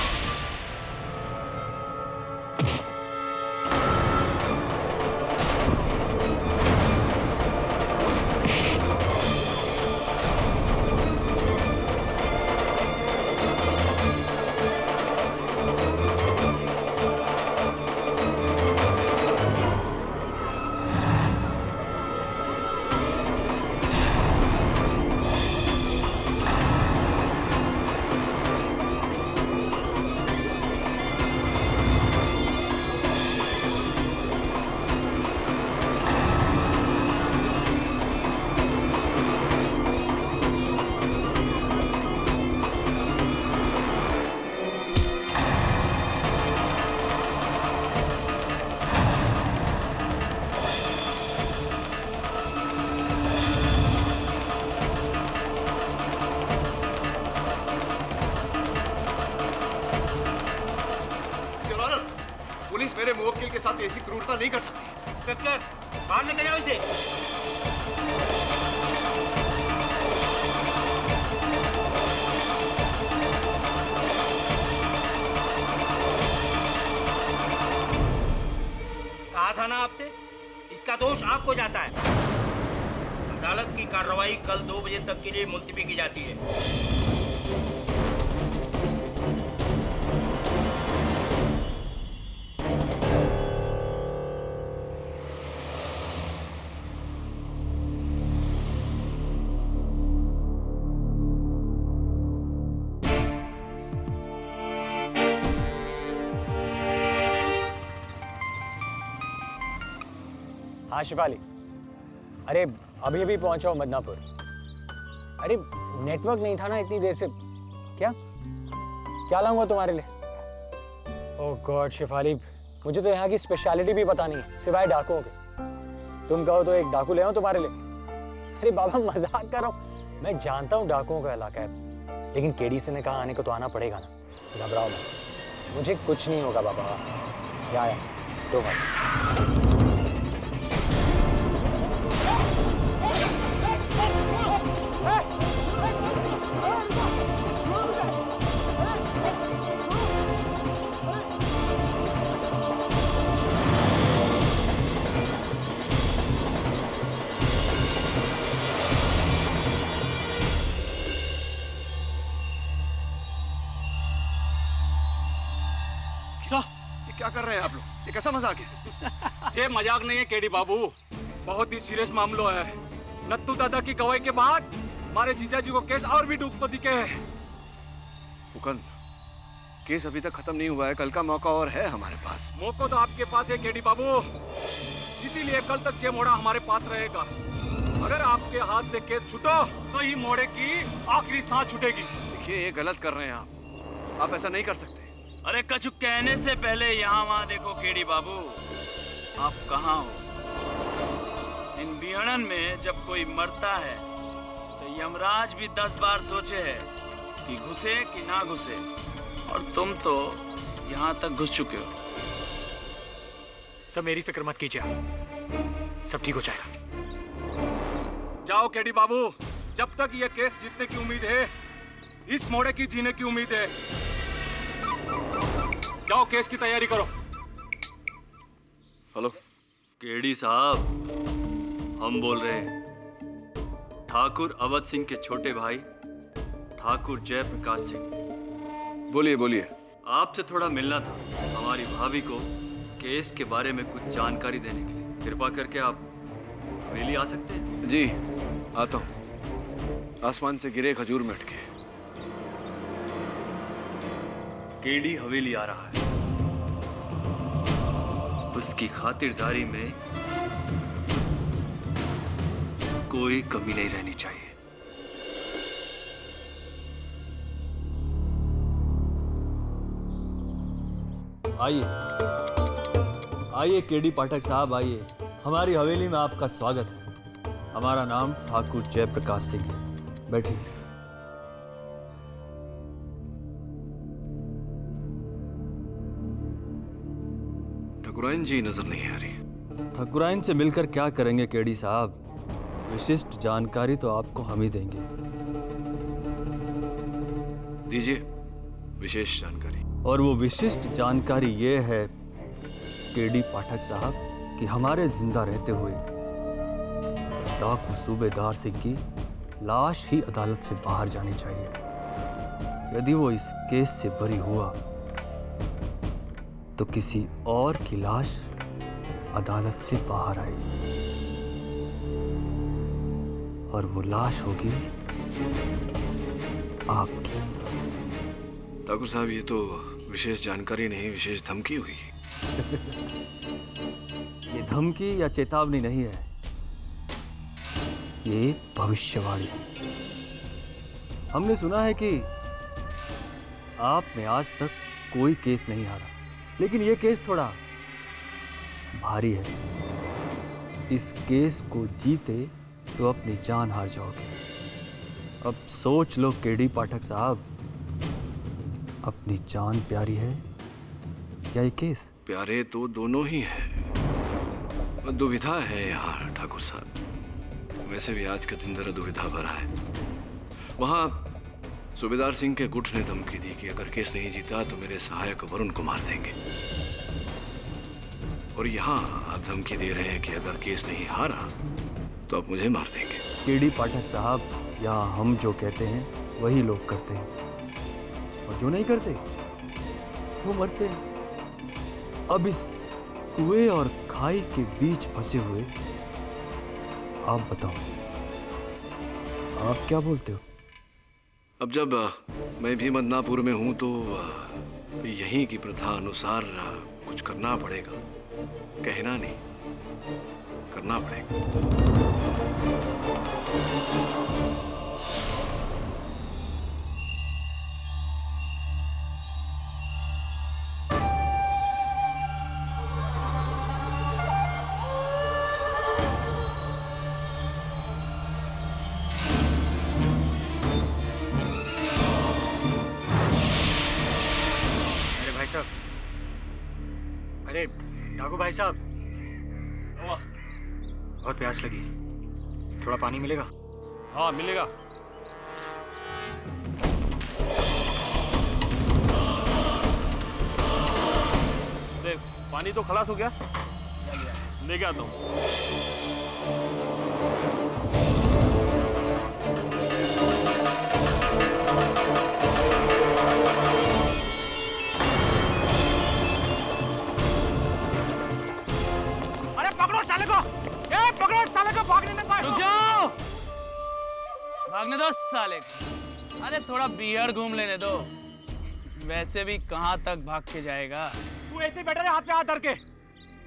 Speaker 4: पुलिस मेरे मुवक्किल के साथ ऐसी क्रूरता नहीं कर सकती।
Speaker 12: इंस्पेक्टर, बाहर लेके जाओ इसे। कहा था ना आपसे, इसका दोष आपको जाता है। अदालत की कार्रवाई कल 2 बजे तक के लिए मुलतवी की जाती है।
Speaker 3: हाँ शिफाली, अरे अभी अभी पहुंचा हूँ मदनापुर। अरे नेटवर्क नहीं था ना इतनी देर से। क्या लाऊंगा तुम्हारे लिए? ओह गॉड शिफाली, मुझे तो यहाँ की स्पेशलिटी भी पता नहीं है सिवाय डाकुओं के। तुम कहो तो एक डाकू ले आऊं तुम्हारे लिए। अरे बाबा मजाक कर रहा हूँ, मैं जानता हूँ डाकुओं का इलाका है, लेकिन केडी से ने कहा आने को तो आना पड़ेगा ना। घबराओ मत, मुझे कुछ नहीं होगा बाबा। या तो
Speaker 4: क्या कर रहे हैं आप लोग? ये कैसा मजाक है?
Speaker 2: ये मजाक नहीं है केडी बाबू, बहुत ही सीरियस मामला है। नत्थू दादा की गवाही के बाद हमारे जीजा जी को केस और भी डूब तो दिखे है।
Speaker 4: मुकुंद, केस अभी तक खत्म नहीं हुआ है, कल का मौका और है हमारे पास।
Speaker 2: मौका तो आपके पास है केडी बाबू, इसीलिए कल तक ये मोड़ा हमारे पास रहेगा। अगर आपके हाथ से केस छूटो तो ये मोड़े की आखिरी सांस छूटेगी।
Speaker 4: देखिए ये गलत कर रहे हैं आप ऐसा नहीं कर सकते।
Speaker 11: अरे कछु कहने से पहले यहाँ वहाँ देखो केडी बाबू, आप कहाँ हो? इन बिहड़न में जब कोई मरता है तो यमराज भी 10 बार सोचे है कि घुसे कि ना घुसे, और तुम तो यहाँ तक घुस चुके हो।
Speaker 3: सब मेरी फिक्र मत कीजिए, सब ठीक हो जाएगा।
Speaker 2: जाओ केडी बाबू, जब तक ये केस जीतने की उम्मीद है, इस मोड़े की जीने की उम्मीद है। जाओ केस की तैयारी करो।
Speaker 4: हेलो
Speaker 18: केडी साहब, हम बोल रहे हैं। ठाकुर अवध सिंह के छोटे भाई ठाकुर जयप्रकाश सिंह।
Speaker 4: बोलिए बोलिए।
Speaker 18: आपसे थोड़ा मिलना था, हमारी भाभी को केस के बारे में कुछ जानकारी देने के लिए। कृपा करके आप हवेली आ सकते हैं?
Speaker 4: जी आता हूँ। आसमान से गिरे खजूर में अटके।
Speaker 18: केडी हवेली आ रहा है, उसकी खातिरदारी में कोई कमी नहीं रहनी चाहिए।
Speaker 19: आइए आइए केडी पाठक साहब, आइए। हमारी हवेली में आपका स्वागत है। हमारा नाम ठाकुर जयप्रकाश सिंह है। बैठिए।
Speaker 4: ठाकुराइन जी नजर नहीं आ रही।
Speaker 19: ठाकुराइन से मिलकर क्या करेंगे केडी साहब, विशिष्ट जानकारी तो आपको हम ही देंगे।
Speaker 4: दीजिए विशेष जानकारी।
Speaker 19: और वो विशिष्ट जानकारी ये है केडी पाठक साहब कि हमारे जिंदा रहते हुए डाकू सूबेदार सिंह की लाश ही अदालत से बाहर जानी चाहिए। यदि वो इस केस से बरी हुआ तो किसी और की लाश अदालत से बाहर आएगी, और वो लाश होगी आपकी।
Speaker 4: ठाकुर साहब ये तो विशेष जानकारी नहीं, विशेष धमकी हुई।
Speaker 19: ये धमकी या चेतावनी नहीं है, ये भविष्यवाणी है। हमने सुना है कि आपने आज तक कोई केस नहीं हारा, लेकिन ये केस थोड़ा भारी है। इस केस को जीते तो अपनी जान हार जाओगे। अब सोच लो केडी पाठक साहब, अपनी जान प्यारी है या ये केस?
Speaker 4: प्यारे तो दोनों ही हैं। दुविधा है यहाँ ठाकुर साहब। वैसे भी आज का दिन जरा दुविधा भरा है। वहाँ सूबेदार सिंह के गुट ने धमकी दी कि अगर केस नहीं जीता तो मेरे सहायक वरुण को मार देंगे, और यहाँ आप धमकी दे रहे हैं कि अगर केस नहीं हारा तो आप मुझे मार देंगे।
Speaker 19: केडी पाठक साहब, यहाँ हम जो कहते हैं वही लोग करते हैं, और जो नहीं करते वो मरते हैं। अब इस कुएं और खाई के बीच फंसे हुए आप बताओ, आप क्या बोलते हो?
Speaker 4: अब जब मैं भी मदनापुर में हूं तो यहीं की प्रथा अनुसार कुछ करना पड़ेगा। कहना नहीं, करना पड़ेगा।
Speaker 3: अरे डाकू भाई साहब, बहुत प्यास लगी, थोड़ा पानी मिलेगा?
Speaker 2: हाँ मिलेगा। देख पानी तो खलास हो गया, लेके आता हूँ।
Speaker 11: भागने में पाए। रुक जाओ, भागने दो साले को। अरे थोड़ा बियर घूम लेने दो। वैसे भी कहाँ तक भाग के जाएगा?
Speaker 2: तू ऐसे बैठा रहे, हाथ पे हाथ धर के।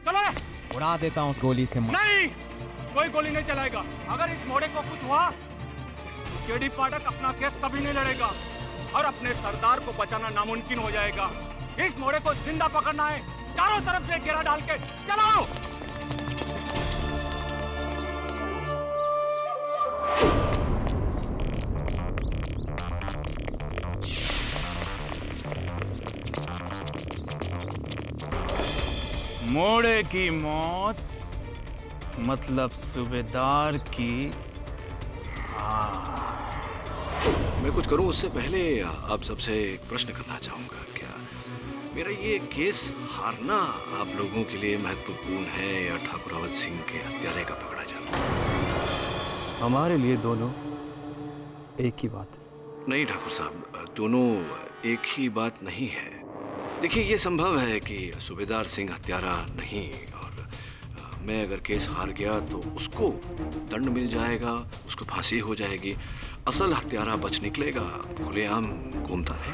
Speaker 2: चलो रे।
Speaker 20: उड़ा देता हूँ गोली से।
Speaker 2: नहीं, कोई गोली नहीं चलाएगा। अगर इस मोड़े को कुछ हुआ तो केडी पाठक अपना केस कभी नहीं लड़ेगा और अपने सरदार को बचाना नामुमकिन हो जाएगा। इस मोड़े को जिंदा पकड़ना है, चारों तरफ से घेरा डाल के। चलो।
Speaker 11: मोड़े की मौत मतलब सूबेदार की
Speaker 4: मैं कुछ करूं उससे पहले आप सबसे एक प्रश्न करना चाहूंगा। क्या मेरा ये केस हारना आप लोगों के लिए महत्वपूर्ण है या ठाकुर अवध सिंह के हत्यारे का पकड़ा जाना?
Speaker 19: हमारे लिए दोनों एक ही बात है।
Speaker 4: नहीं ठाकुर साहब, दोनों एक ही बात नहीं है। देखिए, ये संभव है कि सूबेदार सिंह हत्यारा नहीं और मैं अगर केस हार गया तो उसको दंड मिल जाएगा, उसको फांसी हो जाएगी। असल हत्यारा बच निकलेगा, खुलेआम घूमता है।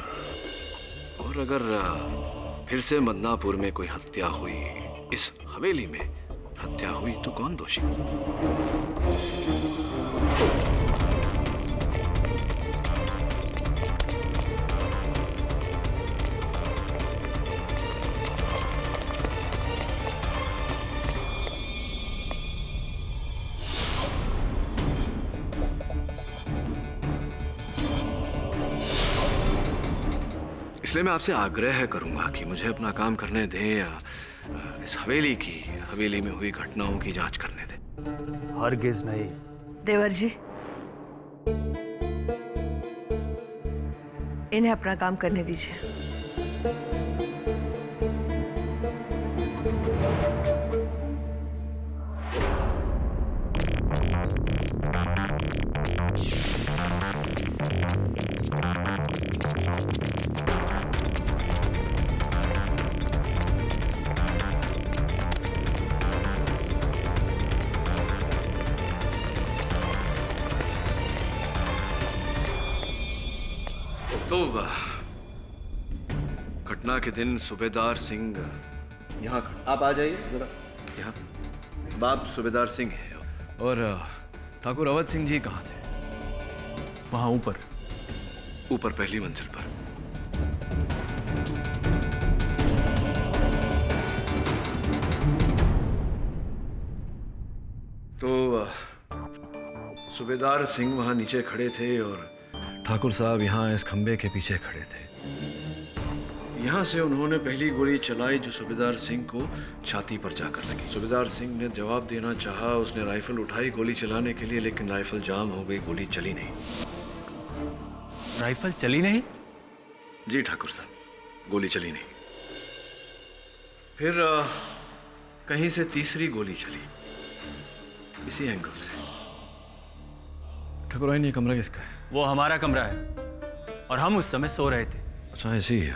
Speaker 4: और अगर फिर से मदनापुर में कोई हत्या हुई, इस हवेली में हत्या हुई, तो कौन दोषी? इसलिए मैं आपसे आग्रह करूंगा कि मुझे अपना काम करने दें। इस हवेली में हुई घटनाओं की जांच करने दें।
Speaker 19: हरगिज नहीं।
Speaker 10: देवर जी, इन्हें अपना काम करने दीजिए।
Speaker 4: तो घटना के दिन सूबेदार सिंह यहाँ, आप आ जाइए जरा यहाँ। अब आप सूबेदार सिंह हैं और ठाकुर अवध सिंह जी कहाँ थे?
Speaker 19: वहाँ ऊपर
Speaker 4: पहली मंजिल पर। तो सूबेदार सिंह वहाँ नीचे खड़े थे और ठाकुर साहब यहाँ इस खंबे के पीछे खड़े थे। यहाँ से उन्होंने पहली गोली चलाई जो सूबेदार सिंह को छाती पर जाकर लगी। सूबेदार सिंह ने जवाब देना चाहा, उसने राइफल उठाई गोली चलाने के लिए, लेकिन राइफल जाम हो गई, गोली चली नहीं।
Speaker 19: राइफल चली नहीं?
Speaker 4: जी ठाकुर साहब, गोली चली नहीं। फिर कहीं से तीसरी गोली चली, इसी एंगल से। ठाकुर, ये कमरा किसका है?
Speaker 19: वो हमारा कमरा है और हम उस समय सो रहे थे।
Speaker 4: अच्छा, ऐसे ही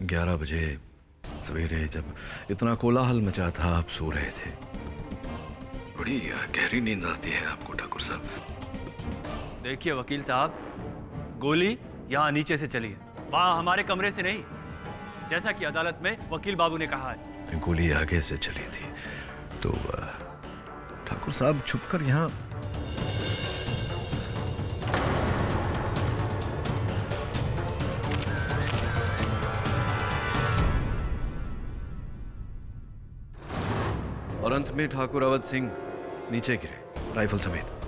Speaker 4: 11 बजे सवेरे जब इतना कोलाहल मचा था, आप सो रहे थे। बड़ी गहरी नींद आती है आपको ठाकुर साहब।
Speaker 19: देखिए वकील साहब, गोली यहाँ नीचे से चली है, वहाँ हमारे कमरे से नहीं, जैसा कि अदालत में वकील बाबू ने कहा है।
Speaker 4: गोली आगे से चली थी तो ठाकुर साहब छुपकर यहाँ और अंत में ठाकुर अवध सिंह नीचे गिरे राइफल समेत।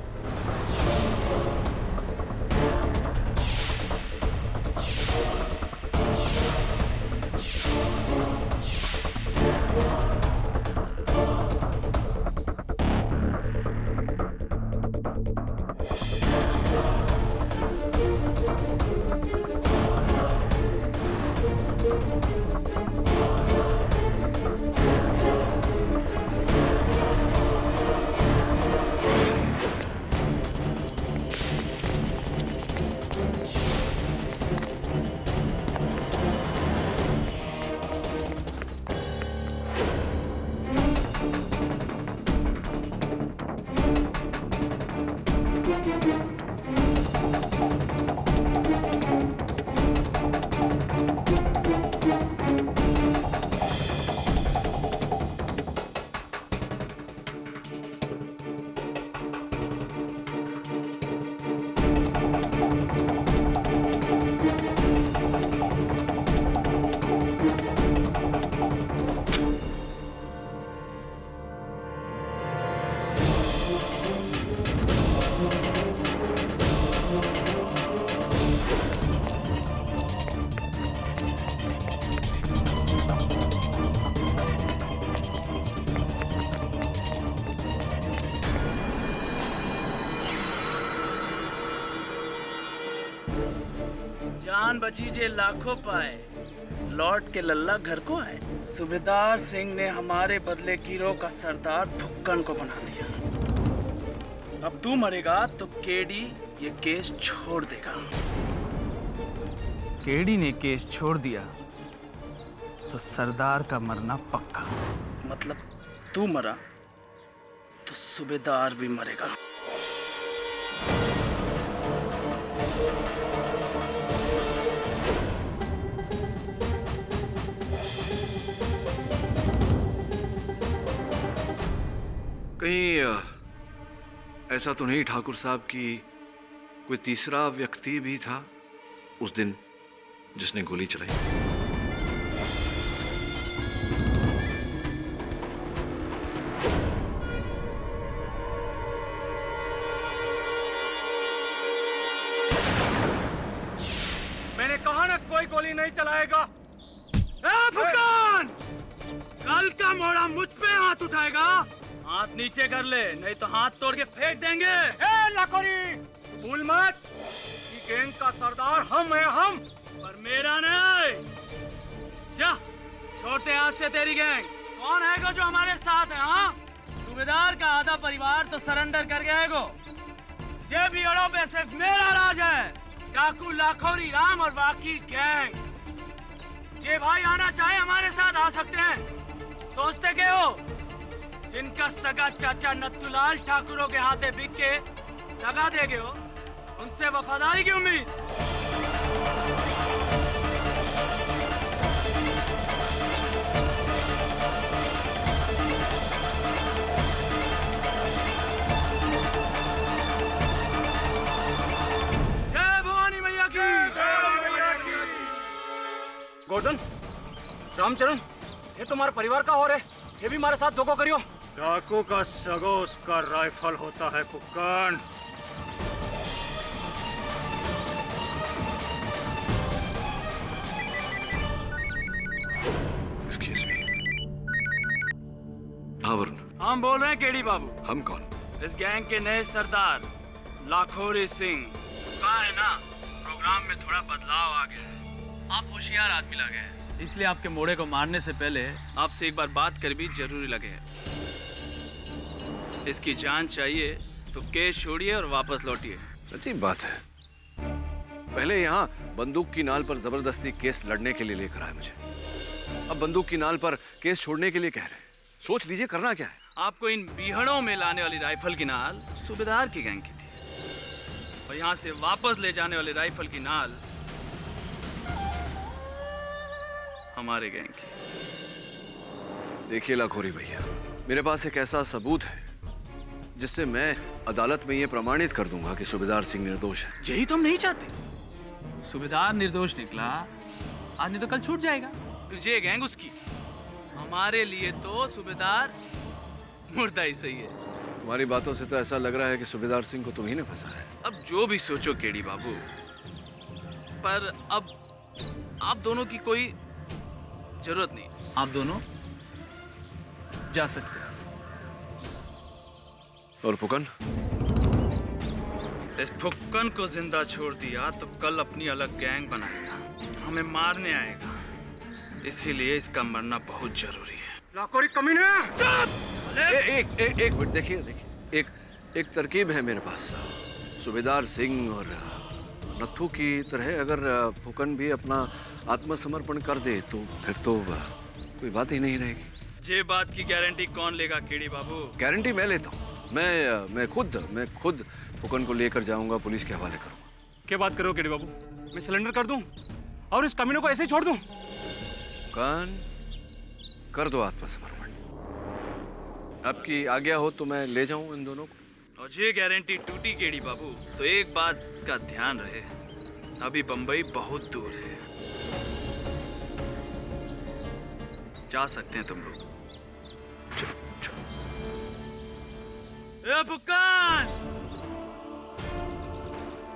Speaker 11: जान बची जे लाखों पाए, लौट के लल्ला घर को आए। सूबेदार सिंह ने हमारे बदले गिरोह का सरदार फुक्कन को बना दिया। अब तू मरेगा तो केडी ये केस छोड़ देगा। केडी ने केस छोड़ दिया तो सरदार का मरना पक्का। मतलब तू मरा तो सूबेदार भी मरेगा।
Speaker 4: कहीं ऐसा तो नहीं ठाकुर साहब कि कोई तीसरा व्यक्ति भी था उस दिन जिसने गोली चलाई?
Speaker 2: मैंने कहा ना कोई गोली नहीं चलाएगा। फुक्कन!
Speaker 11: कल का मोड़ा मुझ पे हाथ उठाएगा, हाथ नीचे कर ले, नहीं तो हाथ तोड़ के फेंक देंगे।
Speaker 2: लाखोरी, भूल मत कि गैंग का सरदार हम है, हम,
Speaker 11: पर मेरा नहीं। जा, छोड़ते हाथ से तेरी गैंग। कौन है जो हमारे साथ है? हाँ, सूबेदार का आधा परिवार तो सरेंडर कर गया है गो। ये बियड़ों पे सिर्फ मेरा राज है। डाकू लाखोरी राम और बाकी गैंग। जे भाई आना चाहे हमारे साथ आ सकते हैं। सोचते क्या हो? जिनका सगा चाचा नत्थुलाल ठाकुरों के हाथे बिक के लगा देगे हो, उनसे वफादारी की उम्मीद। जय भवानी मैया की।
Speaker 2: गोवर्धन, रामचरण, ये तुम्हारे परिवार का और है, ये भी हमारे साथ धोखा करियो।
Speaker 17: डाकू का सगो उसका राइफल होता है फुक्कन।
Speaker 4: Excuse me. हाँ वरुण,
Speaker 11: हम बोल रहे हैं केडी बाबू।
Speaker 4: हम कौन?
Speaker 11: इस गैंग के नए सरदार लाखोरी सिंह। कहा है ना, प्रोग्राम में थोड़ा बदलाव आ गया है। आप होशियार आदमी लगे हैं, इसलिए आपके मोड़े को मारने से पहले आपसे एक बार बात कर भी जरूरी लगे है। इसकी जान चाहिए तो केस छोड़िए और वापस लौटिए।
Speaker 4: सच्ची बात है, पहले यहाँ बंदूक की नाल पर जबरदस्ती केस लड़ने के लिए लेकर आए मुझे, अब बंदूक की नाल पर केस छोड़ने के लिए कह रहे हैं। सोच लीजिए करना क्या है।
Speaker 11: आपको इन बीहड़ों में लाने वाली राइफल की नाल सूबेदार की गैंग की थी, और यहाँ से वापस ले जाने वाली राइफल की नाल हमारे गैंग की।
Speaker 4: देखिए लाखोरी भैया, मेरे पास एक ऐसा सबूत है जिससे मैं अदालत में ये प्रमाणित कर दूंगा कि सूबेदार सिंह निर्दोष है।
Speaker 11: यही तो हम नहीं चाहते। सूबेदार निर्दोष निकला, आज नहीं तो कल छूट जाएगा, फिर ये गैंग उसकी। हमारे लिए तो सूबेदार मुर्दा ही सही है।
Speaker 4: तुम्हारी बातों से तो ऐसा लग रहा है कि सूबेदार सिंह को तुम ही ने फंसा है।
Speaker 11: अब जो भी सोचो केडी बाबू, पर अब आप दोनों की कोई जरूरत नहीं। आप दोनों जा सकते हैं।
Speaker 4: और फुकन?
Speaker 11: इस फुक्कन को जिंदा छोड़ दिया तो कल अपनी अलग गैंग बनाएगा, हमें मारने आएगा। इसीलिए इसका मरना बहुत जरूरी है।
Speaker 2: लाखोरी कमीने!
Speaker 4: एक मिनट, देखिए एक तरकीब है मेरे पास। सूबेदार सिंह और नत्थू की तरह अगर फुकन भी अपना आत्मसमर्पण कर दे तो फिर तो कोई बात ही नहीं रहेगी।
Speaker 11: ये बात की गारंटी कौन लेगा केडी बाबू?
Speaker 4: गारंटी मैं लेता हूँ। मैं खुद फुकन को लेकर जाऊंगा, पुलिस के हवाले करूंगा।
Speaker 2: क्या बात करो केडी बाबू? मैं सिलेंडर कर दूं और इस कमीनों को ऐसे ही छोड़ दूं?
Speaker 4: कान कर दो आत्मसमर्पण। आपकी आज्ञा हो तो मैं ले जाऊं इन दोनों को।
Speaker 11: और ये गारंटी टूटी केडी बाबू तो एक बात का ध्यान रहे, अभी बंबई बहुत दूर है। जा सकते हैं तुम लोग। फुक्कन,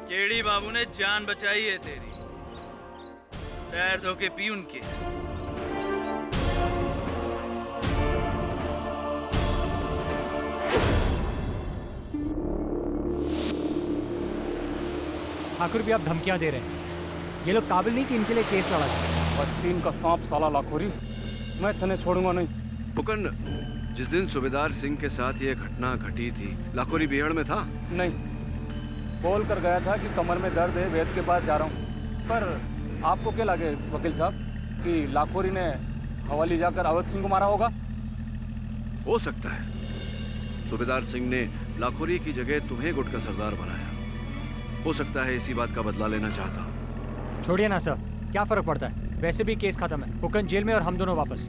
Speaker 11: केडी बाबू ने जान बचाई है तेरी, पैर धो के पी उनके।
Speaker 20: ठाकुर भी आप धमकियां दे रहे हैं,
Speaker 16: ये लोग काबिल नहीं कि इनके लिए केस लड़ा जाए।
Speaker 2: बस तीन का सांप साला लाखोरी, मैं तने छोड़ूंगा नहीं।
Speaker 5: फुकन, जिस दिन सूबेदार सिंह के साथ ये घटना घटी थी, लाखोरी बिहड़ में था?
Speaker 2: नहीं, बोल कर गया था कि कमर में दर्द है, वैद्य के पास जा रहा हूँ। पर आपको क्या लगे वकील साहब कि लाखोरी ने हवाली जाकर अवध सिंह को मारा होगा?
Speaker 5: हो सकता है सूबेदार सिंह ने लाखोरी की जगह तुम्हें गुट का सरदार बनाया। हो सकता है इसी बात का बदला लेना चाहता हूँ।
Speaker 16: छोड़िए ना सर, क्या फर्क पड़ता है, वैसे भी केस खत्म है। फुकन जेल में और हम दोनों वापस।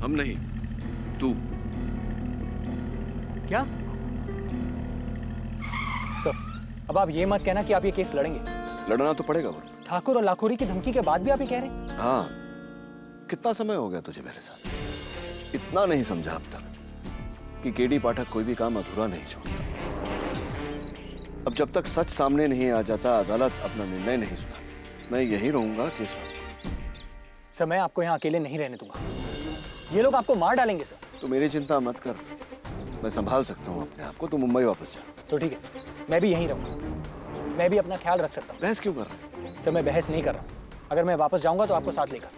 Speaker 5: हम नहीं, तू।
Speaker 16: क्या सर, अब आप ये मत कहना कि आप ये केस लड़ेंगे।
Speaker 5: लड़ना तो पड़ेगा।
Speaker 16: ठाकुर और लाखोरी की धमकी के बाद भी आप ये कह रहे हैं?
Speaker 5: हाँ, कितना समय हो गया तुझे मेरे साथ? इतना नहीं समझा अब तक कि केडी पाठक कोई भी काम अधूरा नहीं छोड़ता। अब जब तक सच सामने नहीं आ जाता, अदालत अपना निर्णय नहीं सुना। मैं यही रहूंगा केस में।
Speaker 16: सर, मैं आपको यहाँ अकेले नहीं रहने दूंगा। ये लोग आपको मार डालेंगे सर।
Speaker 5: तो मेरी चिंता मत कर, मैं संभाल सकता हूँ अपने आप को। तू मुंबई वापस जा।
Speaker 16: तो ठीक है, मैं भी यहीं रहूंगा। मैं भी अपना ख्याल रख सकता हूँ।
Speaker 5: बहस क्यों कर रहा है?
Speaker 16: सर, मैं बहस नहीं कर रहा हूँ। अगर मैं वापस जाऊंगा तो आपको साथ लेकर।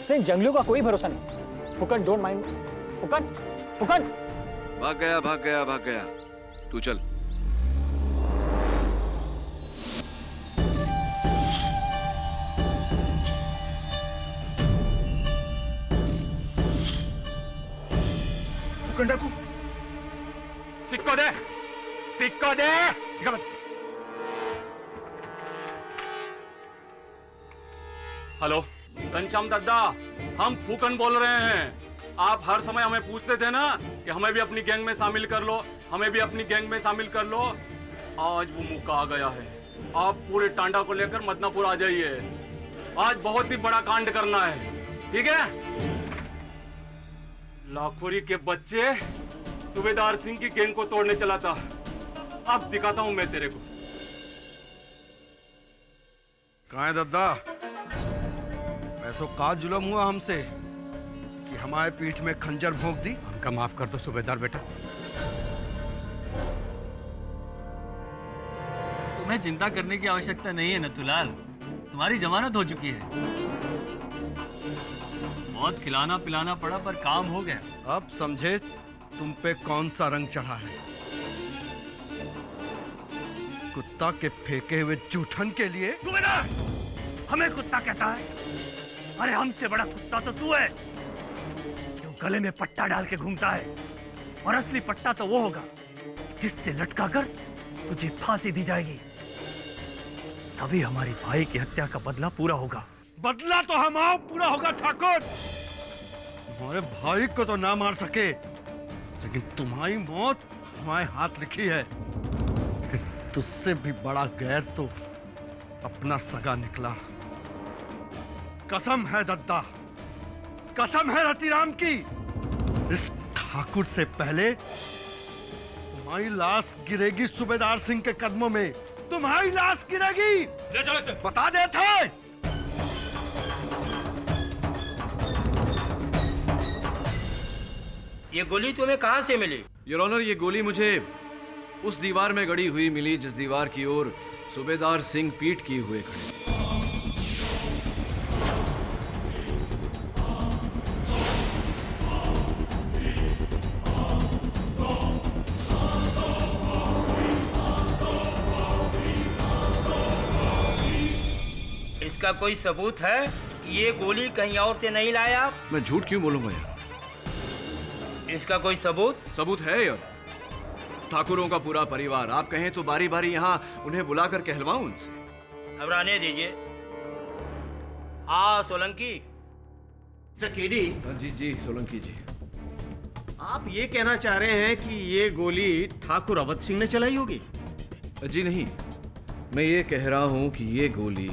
Speaker 16: सर, इन जंगलियों का कोई भरोसा नहीं। Phukan, don't mind. फुकन, फुकन।
Speaker 5: भाग गया, भाग गया, भाग गया। तू चल।
Speaker 2: फुकन डाकू, सिक्को दे, सिक्को दे। हेलो, घनश्याम दद्दा, हम फूकन बोल रहे हैं। आप हर समय हमें पूछते थे ना कि हमें भी अपनी गैंग में शामिल कर लो, हमें भी अपनी गैंग में शामिल कर लो। आज वो मौका आ गया है। आप पूरे टांडा को लेकर मदनापुर आ जाइए। आज बहुत ही बड़ा कांड करना है, ठीक है? लाखोरी के बच्चे सूबेदार सिंह की गैंग को तोड़ने चला था। अब दिखाता हूं मैं तेरे को।
Speaker 6: कहाँ है दद्दा? ऐसो का जुल्म हुआ हमसे कि हमारे पीठ में खंजर भोंक दी?
Speaker 1: हमका माफ कर दो सूबेदार बेटा।
Speaker 18: तुम्हें चिंता करने की आवश्यकता नहीं है नथुलाल, तुम्हारी जमानत हो चुकी है। बहुत खिलाना पिलाना पड़ा पर काम हो गया।
Speaker 6: अब समझे तुम पे कौन सा रंग चढ़ा है। कुत्ता के फेंके हुए जूठन के लिए।
Speaker 2: सूबेदार, हमें कुत्ता कहता है? अरे हमसे बड़ा कुत्ता तो तू है, जो गले में पट्टा डाल के घूमता है। और असली पट्टा तो वो होगा जिससे लटका कर तुझे फांसी दी जाएगी। तभी हमारी भाई की हत्या का बदला पूरा होगा।
Speaker 6: बदला तो हमारा पूरा होगा ठाकुर। हमारे भाई को तो ना मार सके, लेकिन तुम्हारी मौत हमारे हाथ लिखी है। तुझसे भी बड़ा गैर तो अपना सगा निकला। कसम है दद्दा, कसम है रतिराम की, इस ठाकुर से पहले तुम्हारी लाश गिरेगी सूबेदार सिंह के कदमों में। तुम्हारी लाश गिरेगी।
Speaker 2: ले चलो,
Speaker 6: बता देते।
Speaker 12: ये गोली तुम्हें कहां से मिली?
Speaker 4: योर ऑनर, ये गोली मुझे उस दीवार में गड़ी हुई मिली जिस दीवार की ओर सूबेदार सिंह पीठ किए हुए खड़े।
Speaker 12: इसका कोई सबूत है कि ये गोली कहीं और से नहीं लाया?
Speaker 4: मैं झूठ क्यों बोलूंगा यार?
Speaker 12: इसका कोई सबूत?
Speaker 4: सबूत है यार। ठाकुरों का पूरा परिवार, आप कहें तो बारी बारी यहाँ उन्हें बुलाकर कहलवाऊं उनसे।
Speaker 12: घबराने दीजिए। हाँ सोलंकी।
Speaker 17: Sir KD.
Speaker 4: जी जी सोलंकी जी।
Speaker 17: आप ये कहना चाह रहे हैं कि ये गोली ठाकुर अवध सिंह ने चलाई होगी?
Speaker 4: जी नहीं, मैं ये कह रहा हूँ कि ये गोली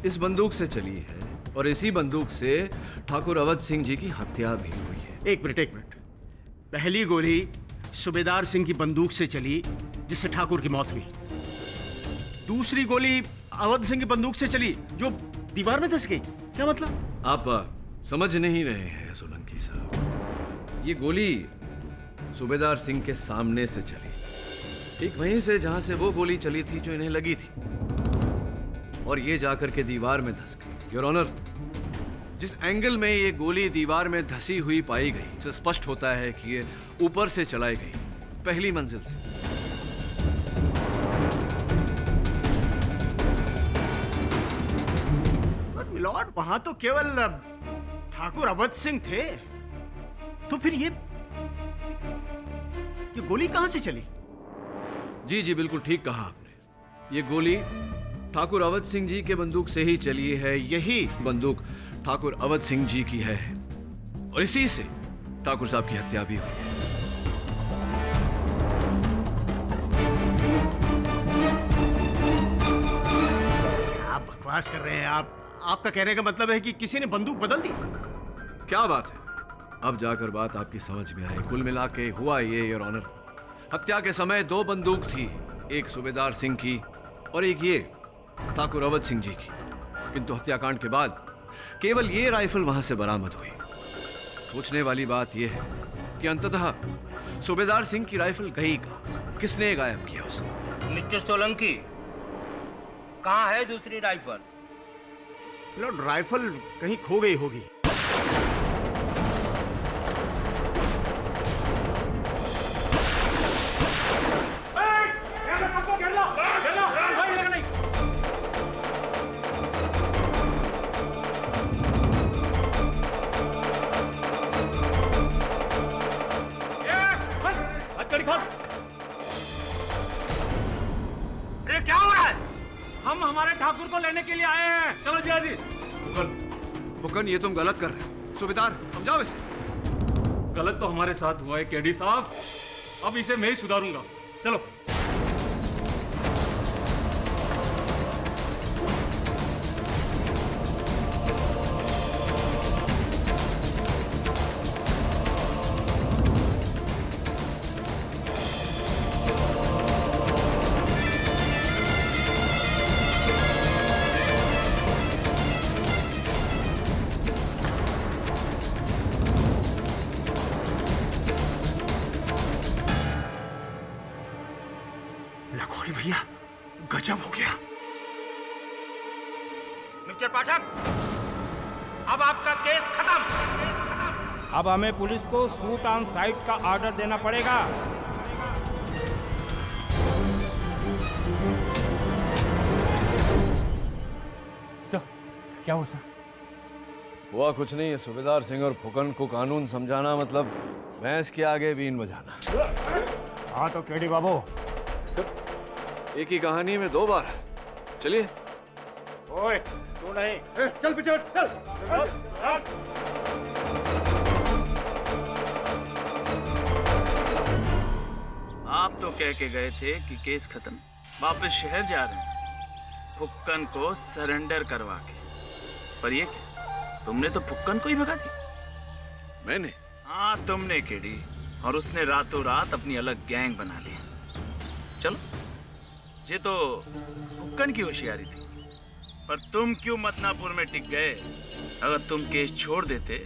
Speaker 4: इस बंदूक से चली है और इसी बंदूक से ठाकुर अवध सिंह जी की हत्या भी हुई है।
Speaker 17: एक मिनट। पहली गोली सूबेदार सिंह की बंदूक से चली जिससे ठाकुर की मौत हुई। दूसरी गोली अवध सिंह की बंदूक से चली जो दीवार में धंस गई। क्या मतलब?
Speaker 4: आप समझ नहीं रहे हैं सोलंकी साहब। ये गोली सूबेदार सिंह के सामने से चली, ठीक वहीं से जहां से वो गोली चली थी जो इन्हें लगी थी। और ये जाकर के दीवार में धस गई। योर ऑनर, जिस एंगल में ये गोली दीवार में धसी हुई पाई गई, इससे स्पष्ट होता है कि ये ऊपर से चलाई गई, पहली मंजिल से।
Speaker 17: मिलॉर्ड, वहां तो केवल ठाकुर अवध सिंह थे, तो फिर ये गोली कहां से चली?
Speaker 4: जी जी, बिल्कुल ठीक कहा आपने। ये गोली ठाकुर अवध सिंह जी के बंदूक से ही चली है। यही बंदूक ठाकुर अवध सिंह जी की है और इसी से ठाकुर साहब की हत्या भी हुई है।
Speaker 17: क्या बकवास कर रहे हैं आप? आपका कहने का मतलब है कि किसी ने बंदूक बदल दी?
Speaker 4: क्या बात है, अब जाकर बात आपकी समझ में आई। कुल मिला के हुआ ये, योर ऑनर, हत्या के समय 2 बंदूक थी, एक सूबेदार सिंह की और एक ये ठाकुर अवध सिंह जी की। किंतु हत्याकांड के बाद केवल ये राइफल वहां से बरामद हुई। सोचने वाली बात यह है कि अंततः सूबेदार सिंह की राइफल गई कहां? किसने गायब किया उसे?
Speaker 12: मिस्टर सोलंकी, कहां है दूसरी राइफल?
Speaker 17: लॉर्ड, राइफल कहीं खो गई होगी।
Speaker 2: अरे क्या हो रहा है? हम हमारे ठाकुर को लेने के लिए आए हैं। चलो जिया जी।
Speaker 4: फुकन, ये तुम गलत कर रहे हो। सूबेदार, समझाओ इसे।
Speaker 2: गलत तो हमारे साथ हुआ है केडी साहब, अब इसे मैं ही सुधारूंगा। चलो।
Speaker 17: लखोरी भैया, गजब हो गया।
Speaker 12: मिस्टर पाठक, अब आपका केस खत्म।
Speaker 20: अब हमें पुलिस को शूट ऑन साइट का ऑर्डर देना पड़ेगा।
Speaker 16: सर, क्या हुआ सर?
Speaker 5: हुआ कुछ नहीं है। सूबेदार सिंह और फुकन को कानून समझाना मतलब भैंस के आगे बीन बजाना।
Speaker 20: हाँ तो केडी बाबू,
Speaker 5: एक ही कहानी में 2 बार। चलिए।
Speaker 20: ओए, तू नहीं।
Speaker 17: चल पीछे, चल।
Speaker 11: आप तो कह के गए थे कि केस खत्म, वापस शहर जा रहे हैं फुक्कन को सरेंडर करवा के। पर ये क्या, तुमने तो फुक्कन को ही भगा दिया।
Speaker 5: मैंने?
Speaker 11: हाँ तुमने केडी, और उसने रातों रात अपनी अलग गैंग बना ली। चलो, ये तो फुक्कन की होशियारी थी, पर तुम क्यों मदनापुर में टिक गए? अगर तुम केस छोड़ देते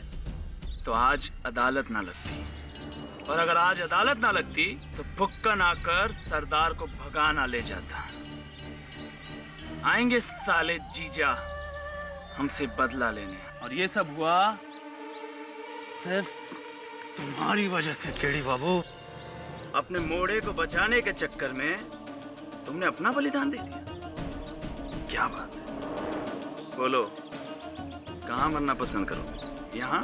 Speaker 11: तो आज अदालत ना लगती, और अगर आज अदालत ना लगती तो फुक्कन आकर सरदार को भगाना ले जाता। आएंगे साले जीजा हमसे बदला लेने, और ये सब हुआ सिर्फ तुम्हारी वजह से केडी बाबू। अपने मोड़े को बचाने के चक्कर में तुमने अपना बलिदान दे दिया। क्या बात है, बोलो कहाँ मरना पसंद करो, यहाँ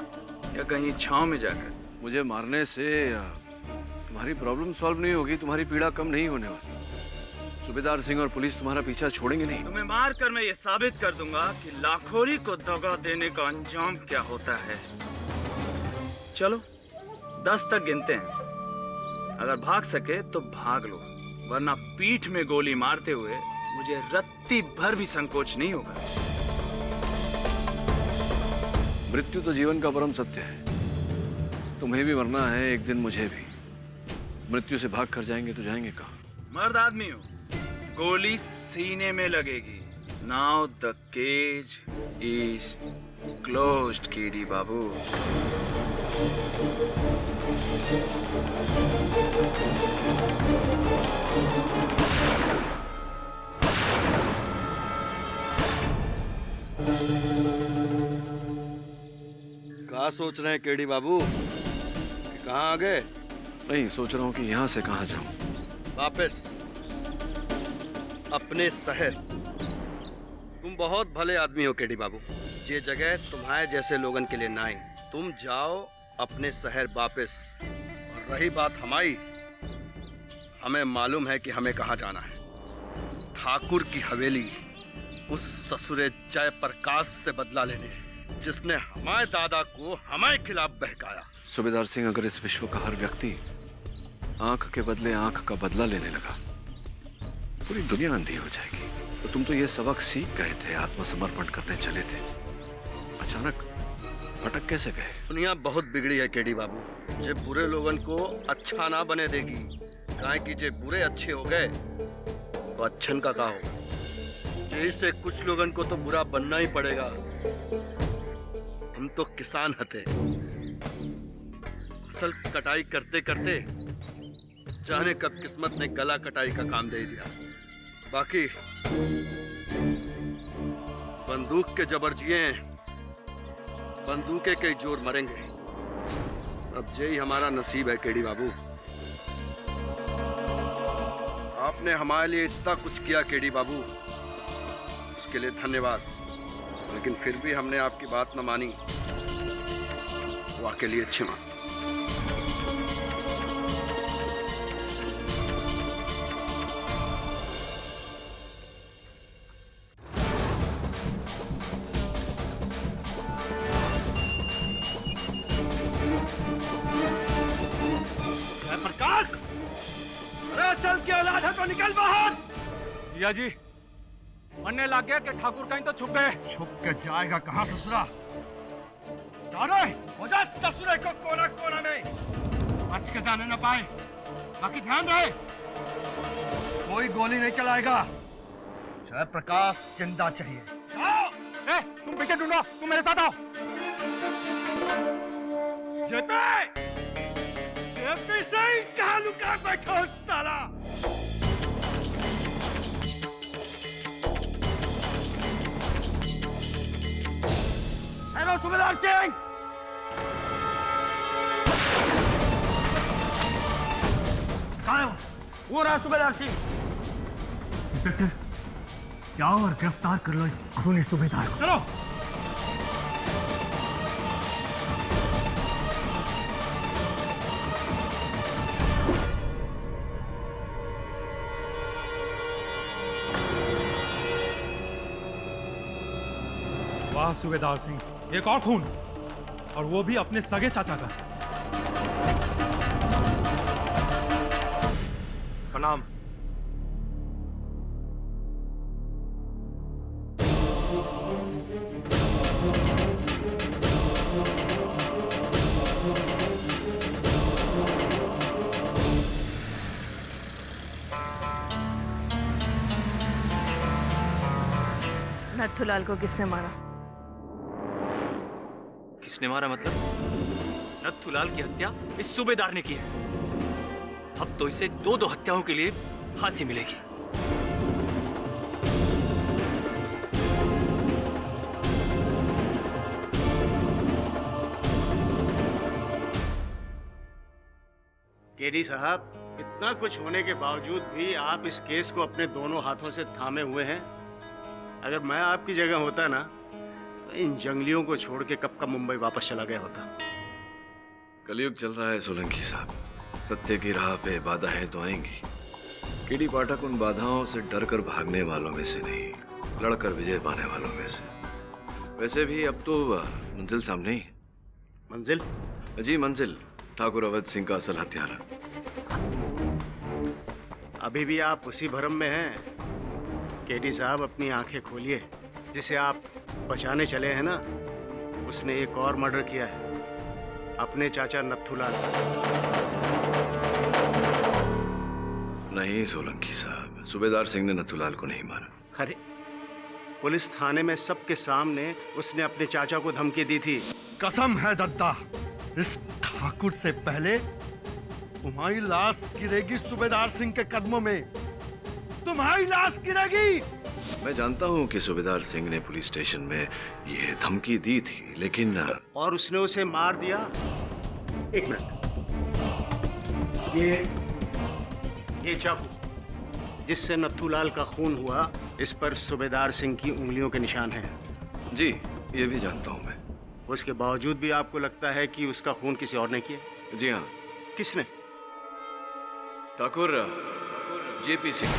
Speaker 11: या कहीं छांव में जाकर?
Speaker 5: मुझे मारने से तुम्हारी प्रॉब्लम सॉल्व नहीं होगी, तुम्हारी पीड़ा कम नहीं होने वाली। सूबेदार सिंह और पुलिस तुम्हारा पीछा छोड़ेंगे नहीं।
Speaker 11: तुम्हें मार कर मैं ये साबित कर दूंगा कि लाखोरी को दगा देने का अंजाम क्या होता है। चलो 10 तक गिनते हैं, अगर भाग सके तो भाग लो, वरना पीठ में गोली मारते हुए मुझे रत्ती भर भी संकोच नहीं होगा।
Speaker 5: मृत्यु तो जीवन का परम सत्य है। तुम्हें भी मरना है एक दिन, मुझे भी। मृत्यु से भाग कर जाएंगे तो जाएंगे कहाँ?
Speaker 11: मर्द आदमी हो, गोली सीने में लगेगी। Now the cage is closed KD Babu.
Speaker 14: क्या सोच रहे हैं केडी बाबू? कहाँ आ गए?
Speaker 4: नहीं, सोच रहा हूँ कि यहाँ से कहाँ जाऊँ।
Speaker 14: वापस अपने शहर। तुम बहुत भले आदमी हो केडी बाबू। ये जगह तुम्हारे जैसे लोगन के लिए ना है। तुम जाओ अपने शहर वापस। और रही बात हमारी, हमें मालूम है कि हमें कहाँ जाना है। ठाकुर की हवेली, उस ससुरे जयप्रकाश से बदला लेने, जिसने हमारे दादा को हमारे खिलाफ बहकाया।
Speaker 4: सूबेदार सिंह, अगर इस विश्व का हर व्यक्ति आंख के बदले आंख का बदला लेने लगा, पूरी दुनिया अंधी हो जाएगी। तो तुम तो ये सबक सीख गए थे, आत्मसमर्पण करने चले थे, अचानक भटक कैसे गए?
Speaker 14: दुनिया बहुत बिगड़ी है केडी बाबू। ये बुरे लोगन को अच्छा ना बने देगी। काहे कि जे बुरे अच्छे हो गए तो अच्छन का होगा। यही से कुछ लोगन को तो बुरा बनना ही पड़ेगा। हम तो किसान हते, फसल कटाई करते करते जाने कब किस्मत ने गला कटाई का काम दे दिया। बाकी बंदूक के जबर जिए, बंदूके के जोर मरेंगे। अब यही हमारा नसीब है केडी बाबू। आपने हमारे लिए इतना कुछ किया केडी बाबू, उसके लिए धन्यवाद। लेकिन फिर भी हमने आपकी बात न मानी, तो आपके लिए क्षमा।
Speaker 2: चल की औलाद है तो निकल बाहर। जिया जी, मरने लग गया कि ठाकुर कहीं तो छुप गए।
Speaker 14: छुप के जाएगा कहाँ ससुरा? जाने हो जा ससुरे को कोना कोना में,
Speaker 2: बच के जाने न पाए। बाकी ध्यान रहे,
Speaker 14: कोई गोली नहीं चलाएगा। जयप्रकाश जिंदा चाहिए।
Speaker 2: ए, तुम पीछे ढूंढो, तुम मेरे साथ आओ।
Speaker 14: जेपी सिंह कहाँ लुका बैठो साला?
Speaker 2: हेलो सूबेदार सिंह। कहाँ है वो रहा सूबेदार सिंह।
Speaker 16: इंस्पेक्टर, जाओ और गिरफ्तार कर लो खूनी सूबेदार को।
Speaker 2: चलो।
Speaker 21: वाह सूबेदार सिंह, एक और खून, और वो भी अपने सगे चाचा का।
Speaker 3: प्रणाम।
Speaker 10: नथुलाल को किसने मारा?
Speaker 3: किसने मारा मतलब? नथुलाल की हत्या इस सूबेदार ने की है। अब तो इसे दो हत्याओं के लिए फांसी मिलेगी।
Speaker 17: केडी साहब, इतना कुछ होने के बावजूद भी आप इस केस को अपने दोनों हाथों से थामे हुए हैं। अगर मैं आपकी जगह होता ना, तो इन जंगलियों को छोड़ के कब का मुंबई वापस चला गया होता।
Speaker 4: कलयुग चल रहा है सोलंकी साहब, सत्य की राह पे बाधाएं तो आएंगी। केडी पाठक उन बाधाओं से डरकर भागने वालों में से नहीं, लड़कर विजय पाने वालों में से। वैसे भी अब तो मंजिल सामने ही है।
Speaker 17: मंजिल?
Speaker 4: जी मंजिल, ठाकुर अवध सिंह का असल हत्यारा।
Speaker 17: अभी भी आप उसी भ्रम में हैं? केडी साहब, अपनी आंखें खोलिए। जिसे आप बचाने चले हैं ना, उसने एक और मर्डर किया है, अपने चाचा नथुलाल।
Speaker 4: नहीं सोलंकी साहब, सूबेदार सिंह ने नथुलाल को नहीं मारा।
Speaker 17: अरे, पुलिस थाने में सबके सामने उसने अपने चाचा को धमकी दी थी।
Speaker 14: कसम है दद्दा, इस ठाकुर से पहले तुम्हारी लाश गिरेगी सूबेदार सिंह के कदमों में। तुम्हारी लाश गिरेगी
Speaker 4: मैं जानता हूँ कि सूबेदार सिंह ने पुलिस स्टेशन में ये धमकी दी थी, लेकिन
Speaker 17: और उसने उसे मार दिया। एक मिनट, ये चाकू जिससे नथुलाल का खून हुआ, इस पर सूबेदार सिंह की उंगलियों के निशान हैं।
Speaker 4: जी, ये भी जानता हूँ मैं।
Speaker 17: उसके बावजूद भी आपको लगता है कि उसका खून किसी और ने किया?
Speaker 4: जी हाँ।
Speaker 17: किसने?
Speaker 4: ठाकुर जेपी सिंह।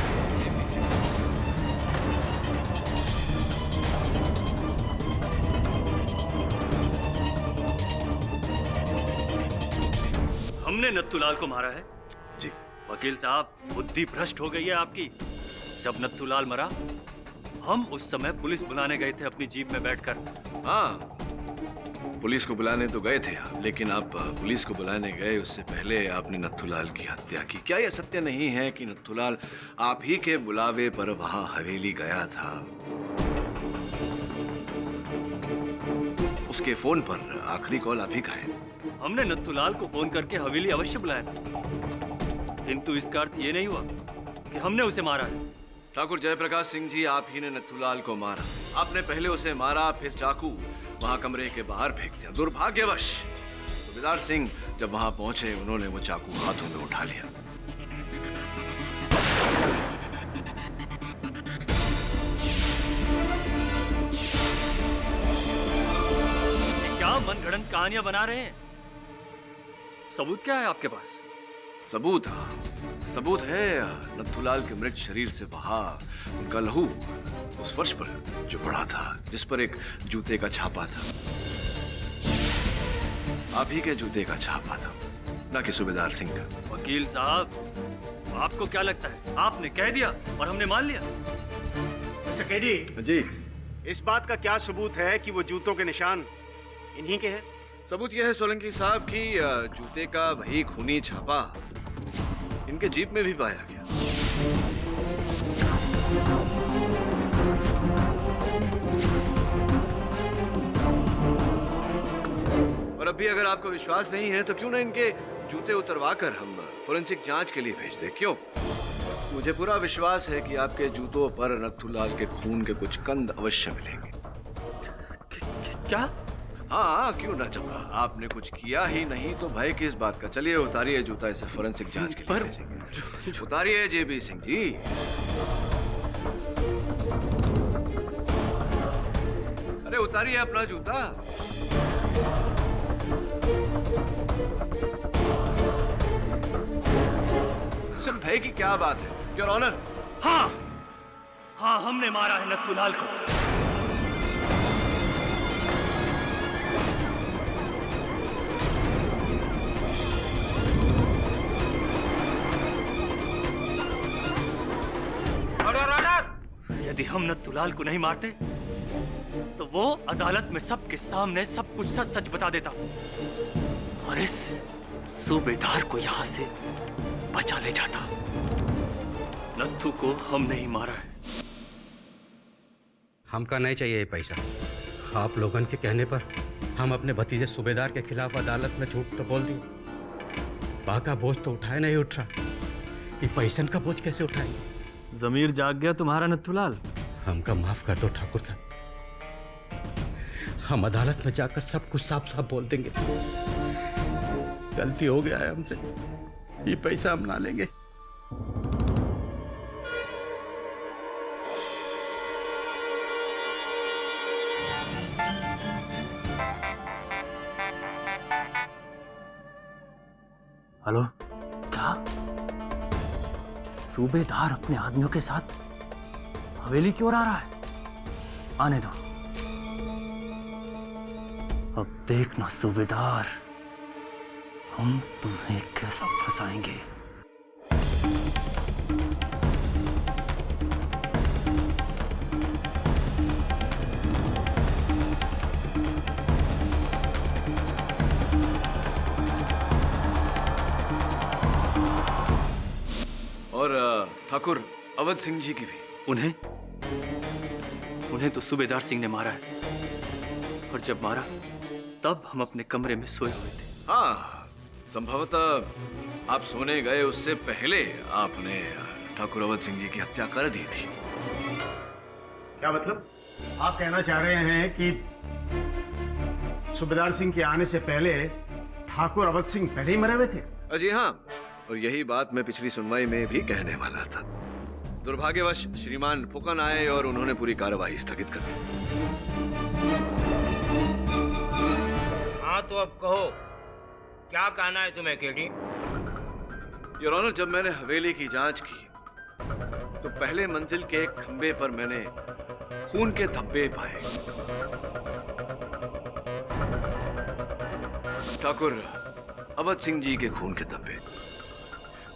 Speaker 18: हमने नत्थूलाल को मारा है?
Speaker 4: जी।
Speaker 18: वकील साहब, बुद्धि भ्रष्ट हो गई है आपकी। जब नत्थूलाल मरा, हम उस समय पुलिस बुलाने गए थे अपनी जीप में बैठकर।
Speaker 4: हाँ, पुलिस को बुलाने तो गए थे आप, लेकिन आप पुलिस को बुलाने गए उससे पहले आपने नत्थूलाल की हत्या की। क्या यह सत्य नहीं है कि नत्थूलाल आप ही के बुलावे पर वहां हवेली गया था? उसके फोन पर आखिरी कॉल आप ही का है।
Speaker 18: हमने नत्थूलाल को फोन करके हवेली अवश्य बुलाया था, किंतु इसका अर्थ ये नहीं हुआ कि हमने उसे मारा है।
Speaker 4: ठाकुर जयप्रकाश सिंह जी, आप ही ने नत्थूलाल को मारा। आपने पहले उसे मारा, फिर चाकू वहां कमरे के बाहर फेंक दिया। दुर्भाग्यवश सूबेदार सिंह जब वहां पहुंचे, उन्होंने वो चाकू हाथों में उठा लिया।
Speaker 18: क्या मनगढ़ंत कहानियां बना रहे हैं? सबूत क्या है आपके पास?
Speaker 4: सबूत है नत्थूलाल के मृत शरीर से बहा उनका लहू उस फर्श पर जो पड़ा था, जिस पर एक जूते का छापा था। आप ही के जूते का छापा था, ना कि सूबेदार सिंह का।
Speaker 18: वकील साहब, आपको क्या लगता है आपने कह दिया और हमने मान लिया?
Speaker 17: चकेडी
Speaker 4: जी,
Speaker 17: इस बात का क्या सबूत है कि वो जूतों के निशान इन्हीं के हैं?
Speaker 4: सबूत यह है सोलंकी साहब कि जूते का वही खूनी छापा इनके जीप में भी पाया गया। और अभी अगर आपको विश्वास नहीं है तो क्यों ना इनके जूते उतरवाकर हम फोरेंसिक जांच के लिए भेज दें? क्यों? मुझे पूरा विश्वास है कि आपके जूतों पर नत्थूलाल के खून के कुछ कंद अवश्य मिलेंगे।
Speaker 18: क्या?
Speaker 4: हाँ, क्यों ना। जब आपने कुछ किया ही नहीं तो भय किस बात का। चलिए उतारिए जूता, इसे फोरेंसिक जांच के लिए भेजेंगे। उतारिए जेबी सिंह जी। अरे उतारिए अपना जूता। इसमें भय की क्या बात है, योर ऑनर?
Speaker 18: हाँ, हमने मारा है नत्थूलाल को। यदि हम नत्थूलाल को नहीं मारते तो वो अदालत में सबके सामने सब कुछ सच सच बता देता और इस सूबेदार को यहां से बचा ले जाता। नत्थू को हम नहीं मारा है।
Speaker 8: हमका नहीं चाहिए ये पैसा। आप लोगों के कहने पर हम अपने भतीजे सूबेदार के खिलाफ अदालत में झूठ तो बोल दिए। बाका बोझ तो उठाए नहीं उठ रहा, ये पैसन का बोझ कैसे उठाएंगे?
Speaker 19: जमीर जाग गया तुम्हारा नत्थूलाल।
Speaker 8: हमका माफ कर दो ठाकुर साहब, हम अदालत में जाकर सब कुछ साफ साफ बोल देंगे। गलती हो गया है हमसे, ये पैसा हम ना लेंगे।
Speaker 19: हेलो, क्या सूबेदार अपने आदमियों के साथ हवेली की ओर आ रहा है? आने दो। अब देखना सूबेदार, हम तुम्हें कैसा फंसाएंगे।
Speaker 4: और ठाकुर अवध सिंह जी की भी।
Speaker 18: उन्हें तो सूबेदार सिंह ने मारा है, और जब मारा तब हम अपने कमरे में सोए हुए थे।
Speaker 4: हाँ, संभवतः आप सोने गए उससे पहले आपने ठाकुर अवध सिंह जी की हत्या कर दी थी।
Speaker 17: क्या मतलब? आप कहना चाह रहे हैं कि सूबेदार सिंह के आने से पहले ठाकुर अवध सिंह पहले ही मरे हुए थे?
Speaker 4: जी हाँ, और यही बात मैं पिछली सुनवाई में भी कहने वाला था। दुर्भाग्यवश श्रीमान फुकन आए और उन्होंने पूरी कार्यवाही स्थगित कर दी।
Speaker 12: हाँ तो अब कहो, क्या कहना है तुम्हें केडी?
Speaker 4: योर ऑनर, जब मैंने हवेली की जांच की तो पहले मंजिल के एक खंबे पर मैंने खून के धब्बे पाए। ठाकुर अवध सिंह जी के खून के धब्बे।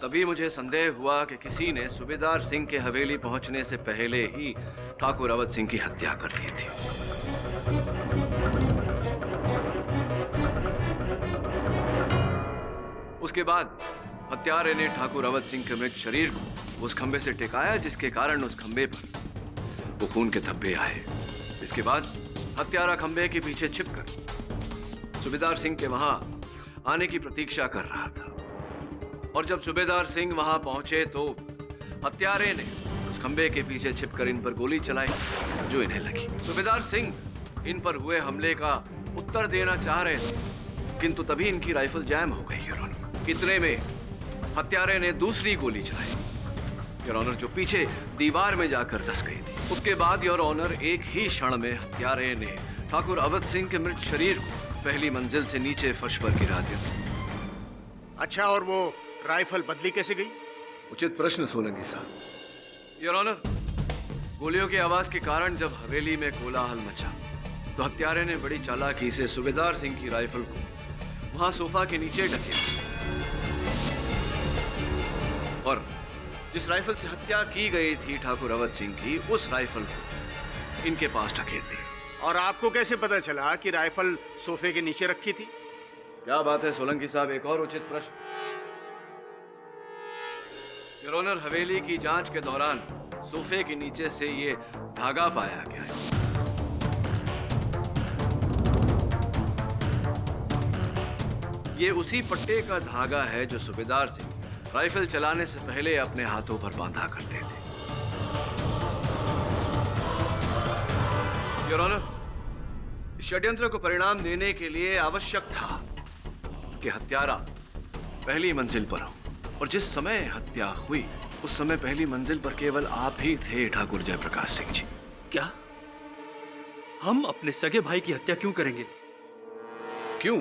Speaker 4: तभी मुझे संदेह हुआ कि किसी ने सूबेदार सिंह के हवेली पहुंचने से पहले ही ठाकुर अवध सिंह की हत्या कर ली थी। उसके बाद हत्यारे ने ठाकुर अवध सिंह के मृत शरीर को उस खंबे से टिकाया, जिसके कारण उस खंबे पर वो खून के धब्बे आए। इसके बाद हत्यारा खंबे के पीछे छिपकर सूबेदार सिंह के वहां आने की प्रतीक्षा कर रहा था, और जब सूबेदार सिंह वहां पहुंचे तो हत्यारे ने उस खंबे के पीछे छिपकर इन पर गोली चलाई जो इन्हें लगी। सूबेदार सिंह इन पर हुए हमले का उत्तर देना चाह रहे थे, किंतु तभी इनकी राइफल जैम हो गई। योर ऑनर, इतने में हत्यारे ने दूसरी गोली चलाई, योर ऑनर, जो पीछे दीवार में जाकर धस गई थी। उसके बाद योर ऑनर, एक ही क्षण में हत्यारे ने ठाकुर अवध सिंह के मृत शरीर को पहली मंजिल से नीचे फर्श पर गिरा दिया।
Speaker 17: अच्छा, और वो राइफल बदली कैसे गई?
Speaker 4: उचित प्रश्न सोलंकी साहब। योर ऑनर, गोलियों की आवाज के कारण जब हवेली में कोलाहल मचा तो हत्यारे ने बड़ी चालाकी से सूबेदार सिंह की राइफल को वहां सोफा के नीचे ढकेल और जिस राइफल से हत्या की गई थी ठाकुर अवध सिंह की, उस राइफल को इनके पास ढकेल दिया।
Speaker 17: और आपको कैसे पता चला कि राइफल सोफे के नीचे रखी थी?
Speaker 4: क्या बात है सोलंकी साहब, एक और उचित प्रश्न। योर ऑनर, हवेली की जांच के दौरान सोफे के नीचे से ये धागा पाया गया है। ये उसी पट्टे का धागा है जो सूबेदार सिंह राइफल चलाने से पहले अपने हाथों पर बांधा करते थे। योर ऑनर, षड्यंत्र को परिणाम देने के लिए आवश्यक था कि हत्यारा पहली मंजिल पर हो, और जिस समय हत्या हुई उस समय पहली मंजिल पर केवल आप ही थे ठाकुर जयप्रकाश सिंह जी।
Speaker 18: क्या हम अपने सगे भाई की हत्या क्यों करेंगे?
Speaker 4: क्यों?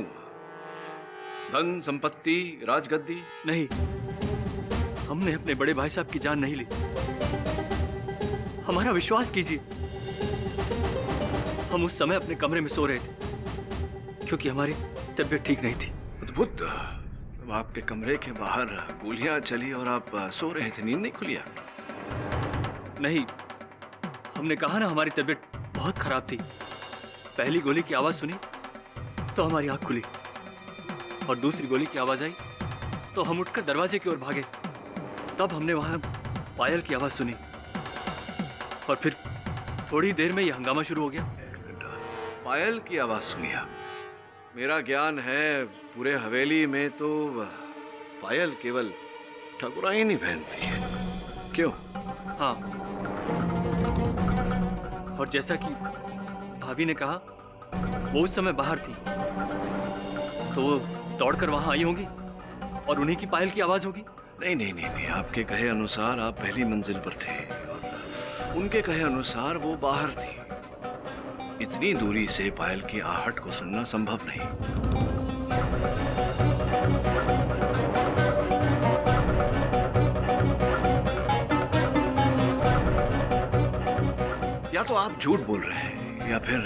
Speaker 4: धन संपत्ति, राजगद्दी?
Speaker 18: नहीं, हमने अपने बड़े भाई साहब की जान नहीं ली। हमारा विश्वास कीजिए, हम उस समय अपने कमरे में सो रहे थे क्योंकि हमारी तबीयत ठीक नहीं थी।
Speaker 4: अद्भुत। आपके कमरे के बाहर गोलियां चली और आप सो रहे थे, नींद नहीं खुली आपकी?
Speaker 18: नहीं, हमने कहा ना हमारी तबीयत बहुत खराब थी। पहली गोली की आवाज सुनी तो हमारी आंख खुली, और दूसरी गोली की आवाज आई तो हम उठकर दरवाजे की ओर भागे। तब हमने वहां पायल की आवाज सुनी, और फिर थोड़ी देर में यह हंगामा शुरू हो गया।
Speaker 4: पायल की आवाज सुनी? मेरा ज्ञान है पूरे हवेली में तो पायल केवल ठाकुराइन ही पहनती है। क्यों?
Speaker 18: हाँ, और जैसा कि भाभी ने कहा, वो उस समय बाहर थी, तो वो दौड़कर वहां आई होंगी और उन्हीं की पायल की आवाज होगी।
Speaker 4: नहीं नहीं नहीं नहीं, आपके कहे अनुसार आप पहली मंजिल पर थे और उनके कहे अनुसार वो बाहर थी। इतनी दूरी से पायल की आहट को सुनना संभव नहीं। या तो आप झूठ बोल रहे हैं या फिर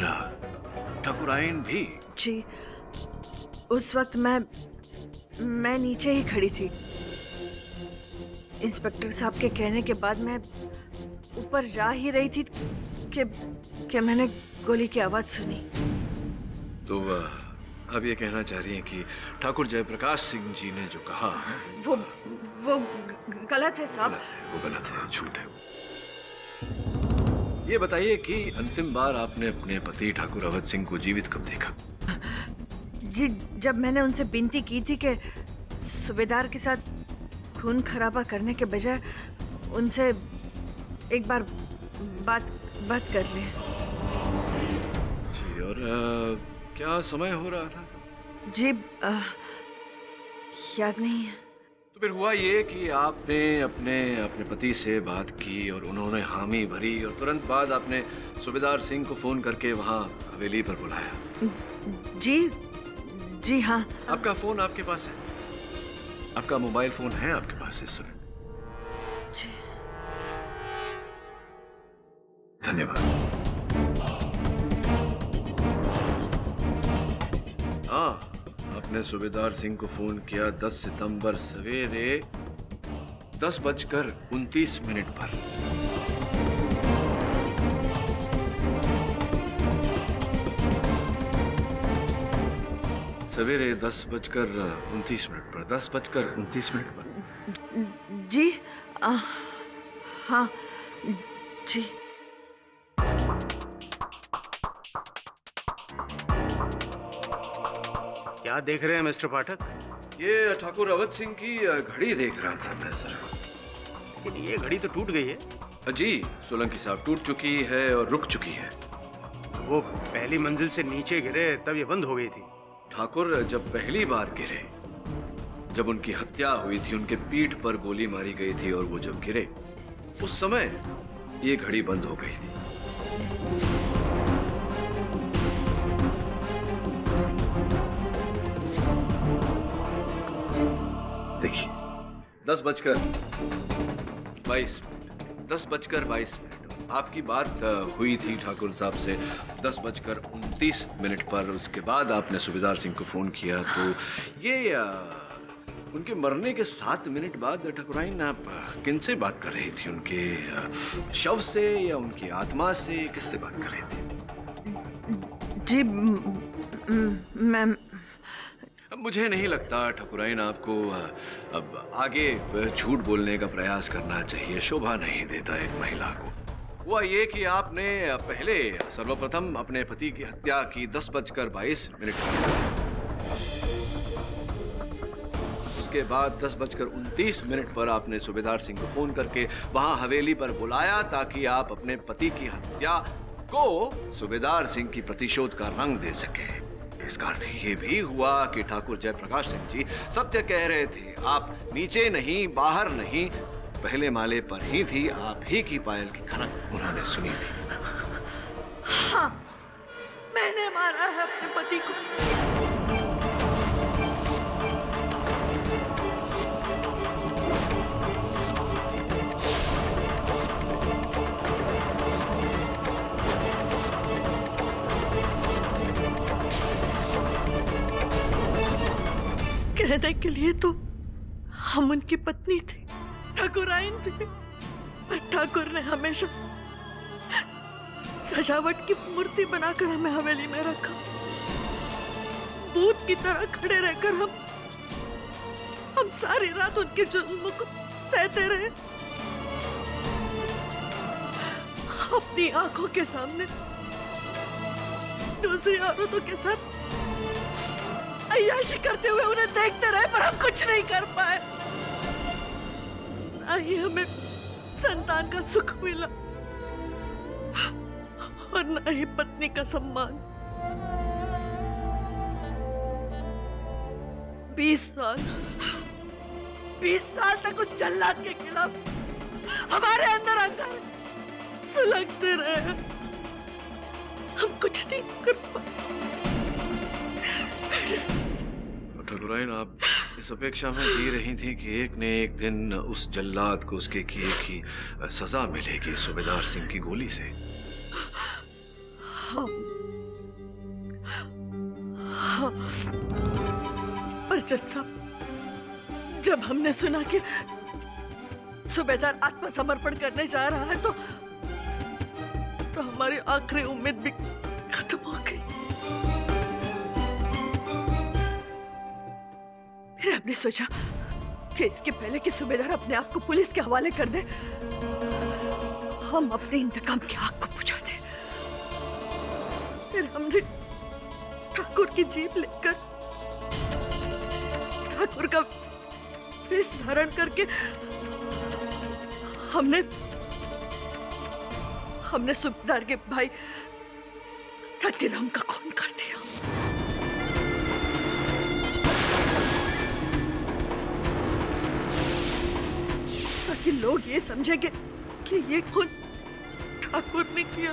Speaker 4: ठाकुराइन भी।
Speaker 10: जी, उस वक्त मैं नीचे ही खड़ी थी। इंस्पेक्टर साहब के कहने के बाद मैं ऊपर जा ही रही थी कि मैंने गोली की आवाज सुनी।
Speaker 4: तो अब ये कहना चाह रही हैं कि ठाकुर जयप्रकाश सिंह जी ने जो कहा
Speaker 10: वो गलत है साहब।
Speaker 4: वो गलत है, झूठ है। ये बताइए कि अंतिम बार आपने अपने पति ठाकुर अवध सिंह को जीवित कब देखा?
Speaker 10: जी, जब मैंने उनसे विनती की थी कि सूबेदार के साथ खून खराबा करने के बजाय उनसे एक बार बात बात कर ले।
Speaker 4: जी, और क्या समय हो रहा था?
Speaker 10: जी याद नहीं है।
Speaker 4: तो फिर हुआ ये कि आपने अपने पति से बात की और उन्होंने हामी भरी और तुरंत बाद आपने सूबेदार सिंह को फोन करके वहाँ हवेली पर बुलाया।
Speaker 10: जी हाँ।
Speaker 4: आपका फोन आपके पास है? आपका मोबाइल फोन है आपके पास इस समय?
Speaker 10: जी।
Speaker 4: धन्यवाद। हाँ, आपने सूबेदार सिंह को फोन किया 10 सितंबर सवेरे 10:29 पर। सवेरे 10:29 पर 10:29 पर।
Speaker 10: जी हाँ जी।
Speaker 17: क्या देख रहे हैं मिस्टर पाठक?
Speaker 4: ये ठाकुर अवध सिंह की घड़ी देख रहा था मैं सर।
Speaker 17: लेकिन ये घड़ी तो टूट गई है।
Speaker 4: जी, सोलंकी साहब, टूट चुकी है और रुक चुकी है।
Speaker 17: वो पहली मंजिल से नीचे गिरे तब ये बंद हो गई थी।
Speaker 4: ठाकुर जब पहली बार गिरे, जब उनकी हत्या हुई थी, उनके पीठ पर गोली मारी गई थी और वो जब गिरे उस समय ये घड़ी बंद हो गई थी। देखिए 10:22 आपकी बात हुई थी ठाकुर साहब से 10:29 पर। उसके बाद आपने सूबेदार सिंह को फोन किया तो ये उनके मरने के 7 मिनट बाद ठाकुराइन आप किनसे बात कर रही थी? उनके शव से या उनकी आत्मा से? किससे बात कर रही थी?
Speaker 10: जी मैम,
Speaker 4: मुझे नहीं लगता ठाकुराइन आपको अब आगे झूठ बोलने का प्रयास करना चाहिए। शोभा नहीं देता एक महिला को। हुआ ये कि आपने पहले सर्वप्रथम अपने पति की हत्या की 10:22 उसके बाद 10:29 पर आपने सूबेदार सिंह को फोन करके वहां हवेली पर बुलाया ताकि आप अपने पति की हत्या को सूबेदार सिंह की प्रतिशोध का रंग दे सके। इसका अर्थ ये भी हुआ कि ठाकुर जयप्रकाश सिंह जी सत्य कह रहे थे। आप नीचे नहीं, बाहर नहीं, पहले माले पर ही थी। आप ही की पायल की खनक उन्होंने सुनी थी।
Speaker 10: हाँ, मैंने मारा है अपने पति को। कहने के लिए तो हम उनकी पत्नी थे, ठाकुराइन थे, पर ठाकुर ने हमेशा सजावट की मूर्ति बनाकर हमें हवेली में रखा। भूत की तरह खड़े रहकर हम सारी रात उनके जुल्म को सहते रहे। अपनी आंखों के सामने दूसरी औरतों के साथ अय्याशी करते हुए उन्हें देखते रहे, पर हम कुछ नहीं कर पाए। ना ही हमें संतान का सुख मिला और ना ही पत्नी का सम्मान। 20 साल तक उस जल्लाद के खिलाफ हमारे अंदर अंगारे सुलगते रहे। हम कुछ नहीं कर पाए।
Speaker 4: ठाकुराइन, आप इस अपेक्षा में जी रही थी कि एक न एक दिन उस जल्लाद को उसके किए की सजा मिलेगी सूबेदार सिंह की गोली से।
Speaker 10: हाँ। पर जज साहब, जब हमने सुना कि सूबेदार आत्मसमर्पण करने जा रहा है तो हमारी आखिरी उम्मीद भी खत्म हो गई। फिर हमने सोचा कि इसके पहले कि सूबेदार अपने आप को पुलिस के हवाले कर दे, हम अपने इंतकाम की आग को बुझा दें। फिर हमने ठाकुर की जीप लेकर ठाकुर का वेश धारण करके हमने सूबेदार के भाई रतिराम का खून कर दिया। ताकि लोग ये समझेंगे कि ये खून ठाकुर ने किया।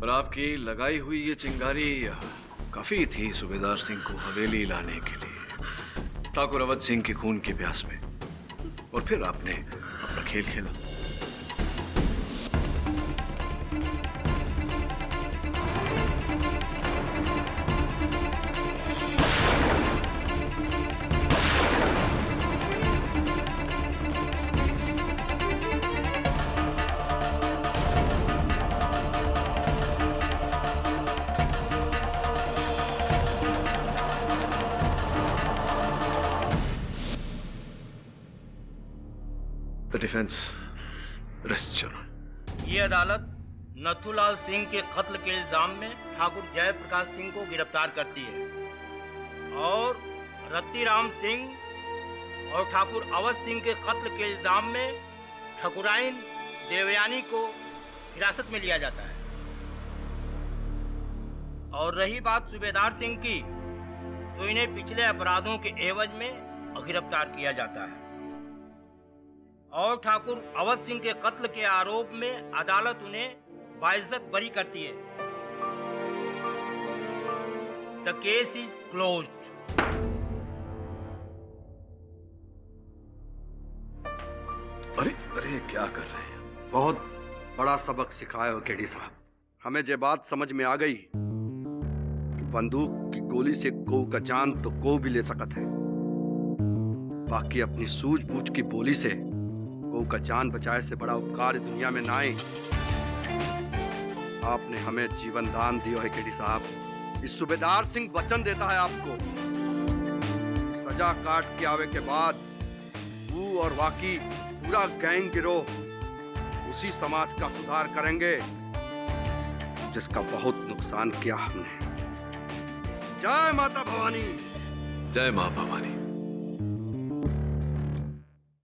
Speaker 4: और आपकी लगाई हुई ये चिंगारी काफी थी सूबेदार सिंह को हवेली लाने के लिए, ठाकुर अवध सिंह के खून के प्यास में। और फिर आपने अपना खेल खेला। The defense rests your honor.
Speaker 12: ये अदालत नथुलाल सिंह के कत्ल के इल्जाम में ठाकुर जयप्रकाश सिंह को गिरफ्तार करती है और रतिराम सिंह और ठाकुर अवध सिंह के कत्ल के इल्जाम में ठाकुराइन देवयानी को हिरासत में लिया जाता है। और रही बात सूबेदार सिंह की, तो इन्हें पिछले अपराधों के एवज में गिरफ्तार किया जाता है और ठाकुर अवध सिंह के कत्ल के आरोप में अदालत उन्हें बाइज्जत बरी करती है। The case is closed.
Speaker 4: अरे अरे क्या कर रहे हैं?
Speaker 14: बहुत बड़ा सबक सिखाए हो केडी साहब। हमें ये बात समझ में आ गई कि बंदूक की गोली से को का जान तो को भी ले सकत है, बाकी अपनी सूझबूझ की बोली से को का जान बचाए से बड़ा उपकार दुनिया में ना आए। आपने हमें जीवन दान दिया है केडी साहब। इस सूबेदार सिंह वचन देता है आपको, सजा काट के आवे के बाद वो और वाकी पूरा गैंग गिरोह उसी समाज का सुधार करेंगे जिसका बहुत नुकसान किया हमने। जय माता भवानी।
Speaker 4: जय मां भवानी।